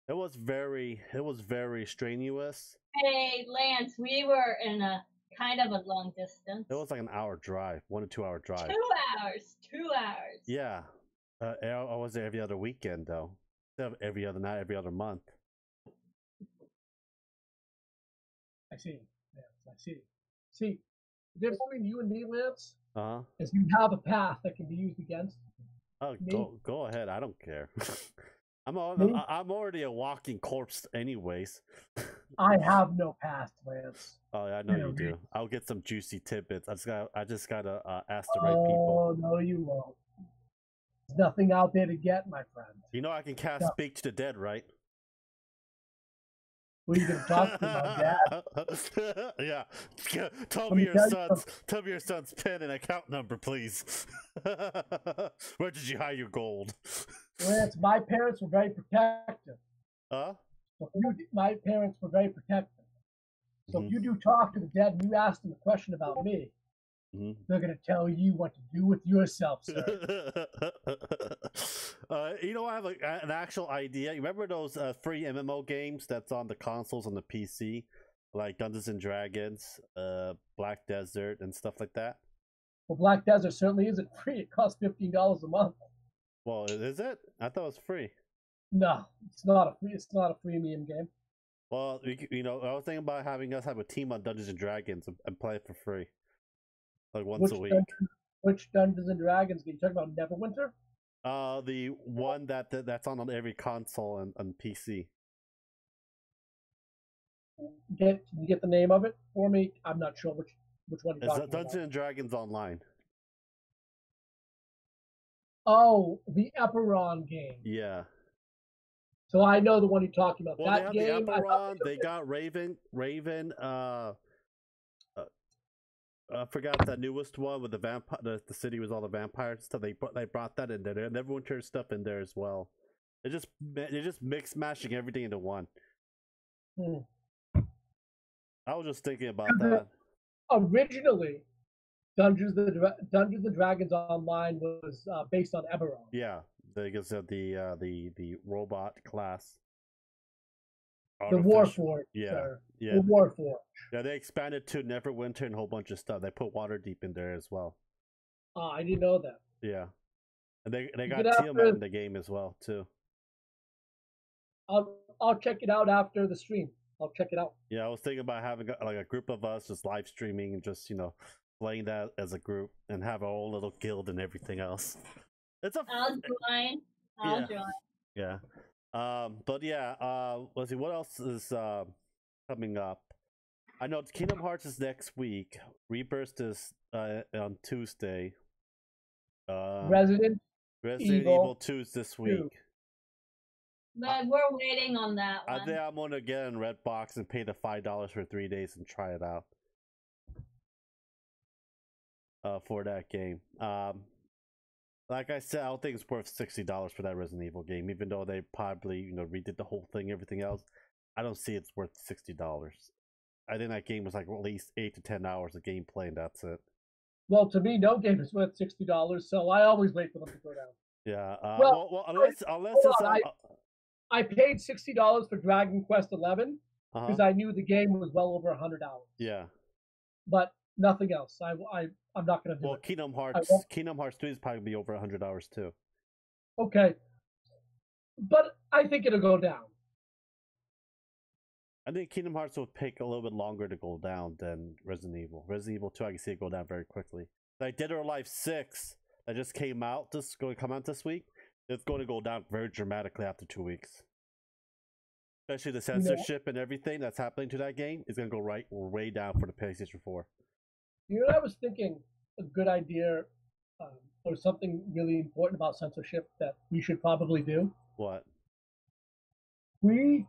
It was very strenuous. Hey, Lance, we were in a kind of a long distance. It was like an hour drive, 1 to 2 hour drive. 2 hours. 2 hours. Yeah, I was there every other weekend though, instead of every other night, every other month. I see. Lance, I see. See, the difference between you and me, Lance, is you have a path that can be used against Oh, me. go ahead. I don't care. I'm already a walking corpse, anyways. I have no past, Lance. Oh, yeah, I know you do. I'll get some juicy tidbits. I just gotta ask the right people. Oh no, you won't. There's nothing out there to get, my friend. You know I can cast Speak to the Dead, right? Who are you gonna talk to about that? Yeah. Tell Let me me your son's pen and account number, please. Where did you hide your gold? Lance, my parents were very protective. Huh? So my parents were very protective. So if you do talk to the dead and you ask them a question about me, they're gonna tell you what to do with yourself, sir. You know, I have an actual idea. You remember those free MMO games that's on the consoles on the PC, like Dungeons and Dragons, Black Desert, and stuff like that? Well, Black Desert certainly isn't free. It costs $15 a month. Well, is it? I thought it was free. No, it's not a freemium game. Well, you know, I was thinking about having us have a team on Dungeons and Dragons and play it for free, like once a week. Which Dungeons and Dragons game? You talking about Neverwinter? The one that's on every console and PC. Can you get the name of it for me? I'm not sure which one you're talking about. Dungeons and Dragons Online. Oh, the Eperon game. Yeah. So I know the one you're talking about. Well, that they have game, the Eperon. They got Raven. I forgot the newest one with the vampire. The city was all the vampires and stuff. They brought that in there. And Neverwinter stuff in there as well. They're just mix mashing everything into one. I was just thinking about that. Originally, Dungeons and Dragons Online was based on Eberron. Yeah, because of the robot class. The Warforged. Yeah, sir. yeah. The Warforged. Yeah, they expanded to Neverwinter and a whole bunch of stuff. They put Waterdeep in there as well. Oh, I didn't know that. Yeah, and they got Tiamat in the game as well too. I'll check it out after the stream. I'll check it out. Yeah, I was thinking about having like a group of us just live streaming and just playing that as a group and have our own little guild and everything else. I'll join. I'll join. Yeah. But yeah, let's see what else is coming up. I know Kingdom Hearts is next week. Rebirth is on Tuesday. Resident Evil 2 is this week. But we're waiting on that one. I think I'm gonna get in Redbox and pay the $5 for 3 days and try it out. For that game. Like I said, I don't think it's worth $60 for that Resident Evil game, even though they probably redid the whole thing, everything else. I don't see it's worth $60. I think that game was like at least 8 to 10 hours of gameplay, and that's it. Well, to me, no game is worth $60, so I always wait for them to go down. Yeah. Unless it's I paid $60 for Dragon Quest XI because I knew the game was well over 100 hours. Yeah. But nothing else. I'm not going to do it. Well, Kingdom Hearts 3 is probably be over 100 hours too. Okay. But I think it'll go down. I think Kingdom Hearts will take a little bit longer to go down than Resident Evil. Resident Evil 2, I can see it go down very quickly. Like Dead or Alive 6 that just came out, going to come out this week. It's going to go down very dramatically after 2 weeks. Especially the censorship and everything that's happening to that game is going to go way down for the PlayStation 4. You know what I was thinking? A good idea, or something really important about censorship that we should probably do. What? We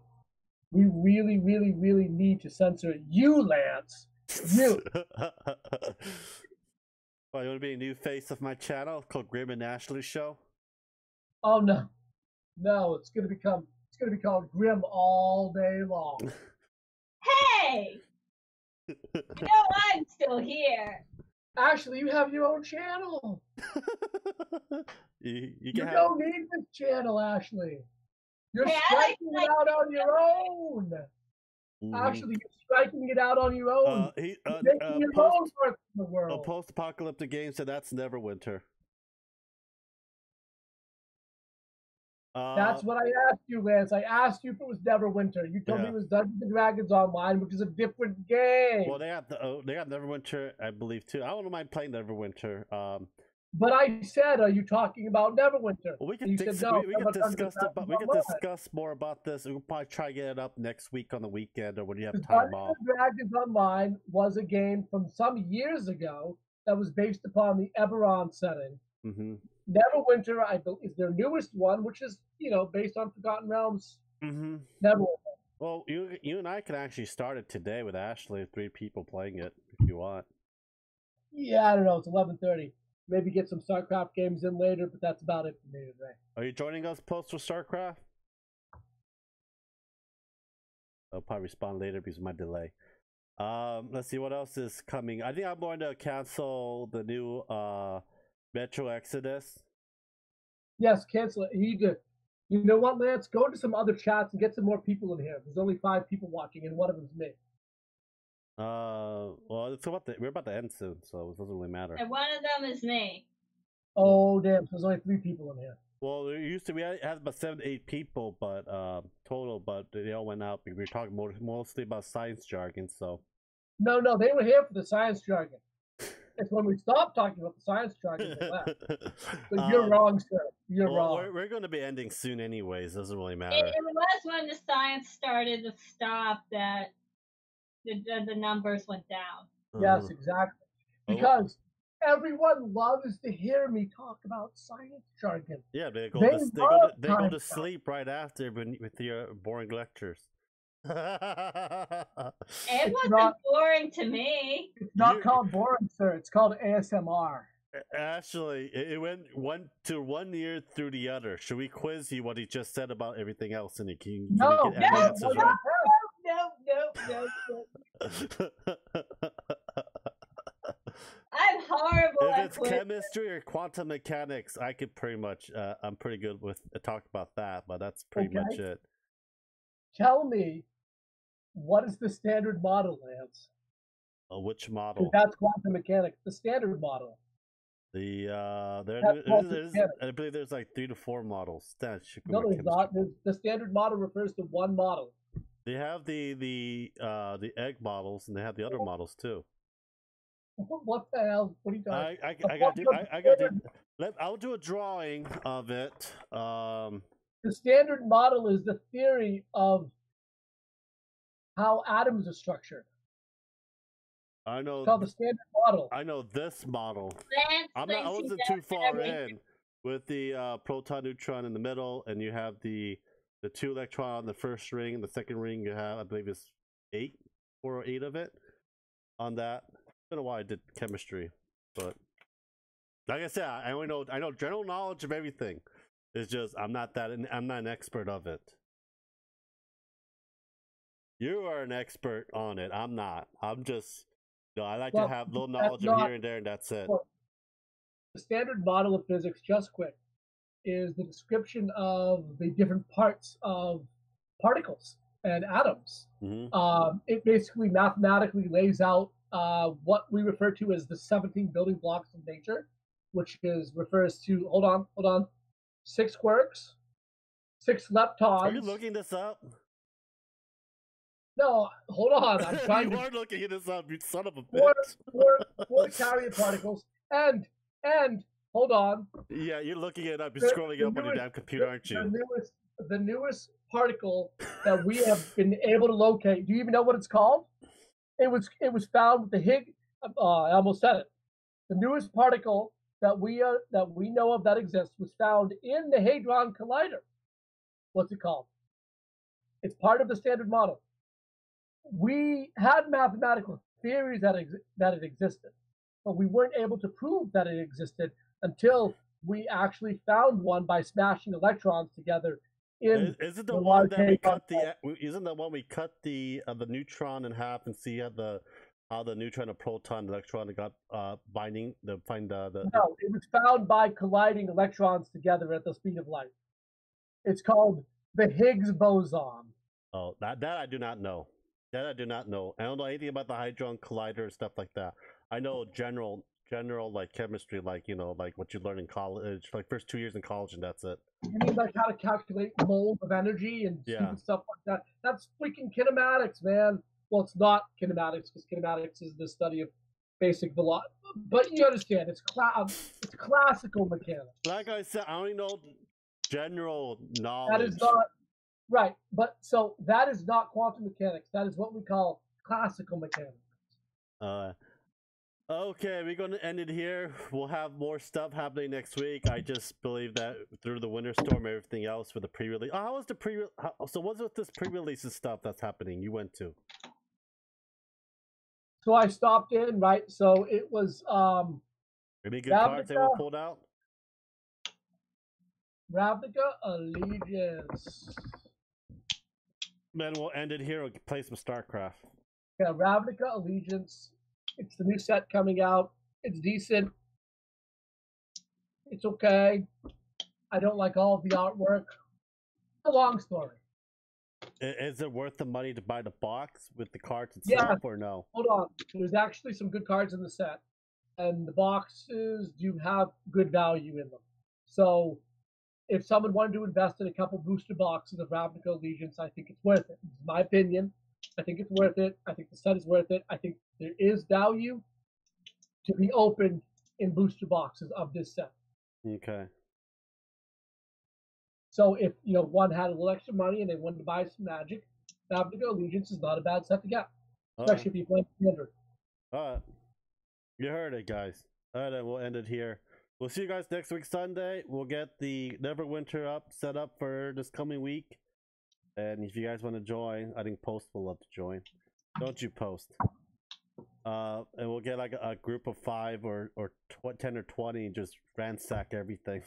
really, really, really need to censor you, Lance. You. Well, you want to be a new face of my channel called Grim and Ashley Show? Oh no, No, it's gonna be called Grim all day long. Hey! You know I'm still here. Ashley, you have your own channel. you You can have, don't need this channel, Ashley. You're Hey, I like striking it out on your own. Ashley, you're striking it out on your own. he You're making your own parts of the a world. post-apocalyptic game said that's Neverwinter. That's what I asked you, Lance. I asked you if it was Neverwinter. You told me it was Dungeons and Dragons Online, which is a different game. Well, they have Neverwinter, I believe, too. I don't mind playing Neverwinter. But I said, are you talking about Neverwinter? Well, we And can you said, no, we can Dungeons and discuss Dragons we can Online. discuss more about this. We'll probably try to get it up next week on the weekend or when you have Because time Dungeons off. and Dragons Online was a game from some years ago that was based upon the Eberron setting. Mm-hmm. Neverwinter, I believe, is their newest one, which is, based on Forgotten Realms. Mm-hmm. Neverwinter. Well, you and I can actually start it today with Ashley, 3 people playing it if you want. Yeah, I don't know. It's 11:30. Maybe get some StarCraft games in later, but that's about it for me today. Are you joining us post with StarCraft? I'll probably respond later because of my delay. Let's see what else is coming. I think I'm going to cancel the new Metro Exodus. Yes, cancel it. You know what, Lance? Go to some other chats and get some more people in here. There's only 5 people watching, and one of them's me. Well, we're about to end soon, so it doesn't really matter. And one of them is me. Oh, damn. So there's only 3 people in here. Well, we had about 7 to 8 people, but total, but they all went out. We were talking mostly about science jargon, so. No, they were here for the science jargon. It's when we stopped talking about the science jargon they left. So you're wrong, sir. You're wrong. We're going to be ending soon anyways. Doesn't really matter. It was when the science started to stop that the numbers went down. Yes, exactly. Because everyone loves to hear me talk about science jargon. Yeah, they go to sleep right after with your boring lectures. It wasn't boring to me. It's not called boring, sir. It's called ASMR. Actually, it went 1 year through the other. Should we quiz you what he just said about everything else, and you can no. I'm horrible if at it's chemistry or quantum mechanics, I could pretty much. I'm pretty good with talk about that, but that's pretty much it. Tell me, what is the standard model, Lance? Which model? That's quantum mechanics. The standard model. I believe there's like 3 to 4 models. No, there's not. The standard model refers to one model. They have the egg models, and they have the other models too. What the hell? What are you talking? I got to. I'll do a drawing of it. The standard model is the theory of how atoms are structured. I know. It's called the standard model. I know this model. I Lance wasn't too far in with the proton neutron in the middle, and you have the 2 electron on the first ring, and the second ring you have, I believe, is 4 or 8 of it on that. I don't know why I did chemistry, but like I said, I know general knowledge of everything. It's just I'm not an expert of it. You are an expert on it. I'm not. I'm just. I like to have little knowledge of here and there, and that's it. The standard model of physics, just quick, is the description of the different parts of particles and atoms. Mm-hmm. It basically mathematically lays out what we refer to as the 17 building blocks of nature, which refers to, hold on, 6 quarks, 6 leptons. Are you looking this up? No, hold on. I'm trying you are looking this up, you son of a bitch. bitch. 4 carrier particles, and hold on. Yeah, you're looking it up. You're scrolling up on your damn computer, aren't you? The newest particle that we have been able to locate. Do you even know what it's called? It was found with the Higgs. I almost said it. The newest particle that we know of that exists was found in the Hadron Collider. What's it called? It's part of the standard model. We had mathematical theories that it existed, but we weren't able to prove that it existed until we actually found one by smashing electrons together in Isn't the the one that we large cut the? Isn't the one we cut the neutron in half and see how the neutron and proton electron got binding the No, it was found by colliding electrons together at the speed of light. It's called the Higgs boson. Oh, that I do not know. That I do not know. I don't know anything about the Hadron Collider and stuff like that. I know general like chemistry, like like what you learn in college, like first 2 years in college, and that's it. You mean like how to calculate moles of energy and stupid stuff like that? That's freaking kinematics, man. Well, it's not kinematics because kinematics is the study of basic velocity. But you understand, it's classical mechanics. Like I said, I only know general knowledge. That is not right. But so that is not quantum mechanics. That is what we call classical mechanics. Okay, we're going to end it here. We'll have more stuff happening next week. I just believe that through the winter storm, everything else for the pre-release. Oh, how was the so what's with this pre-releases stuff that's happening? You went to? So I stopped in, right? So it was any good cards they were pulled out? Ravnica Allegiance. Then we'll end it here. We'll play some StarCraft. Yeah, Ravnica Allegiance. It's the new set coming out. It's decent. It's okay. I don't like all of the artwork. It's a long story. Is it worth the money to buy the box with the cards itself, or no? Hold on. There's actually some good cards in the set, and the boxes do have good value in them. So, if someone wanted to invest in a couple booster boxes of Ravnica Allegiance, I think it's worth it. This is my opinion. I think it's worth it. I think the set is worth it. I think there is value to be opened in booster boxes of this set. Okay. So if one had a little extra money and they wanted to buy some Magic, Ravnica Allegiance is not a bad set to get, especially if you play standard. All right, you heard it, guys. All right, then we'll end it here. We'll see you guys next week Sunday. We'll get the Neverwinter set up for this coming week. And if you guys want to join, I think Post will love to join. Don't you, Post? And we'll get like a group of 5 or 10 or 20 and just ransack everything.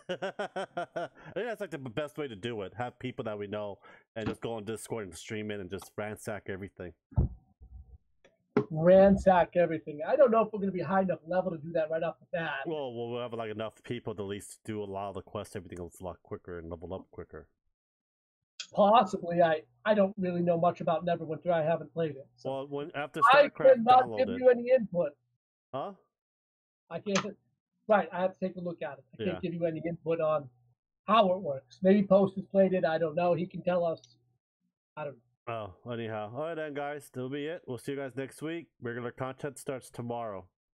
I think that's like the best way to do it. Have people that we know and just go on Discord and stream it and just ransack everything. Ransack everything. I don't know if we're going to be high enough level to do that right off the bat. Well, we'll have like enough people to at least do a lot of the quests. Everything else a lot quicker and level up quicker. Possibly. I don't really know much about Neverwinter. I haven't played it. So. Well, after I StarCraft, cannot give you any input. Huh? I can't. Right, I have to take a look at it. I can't give you any input on how it works. Maybe Post has played it. I don't know. He can tell us. I don't know. Oh, anyhow. All right then, guys. That'll be it. We'll see you guys next week. Regular content starts tomorrow.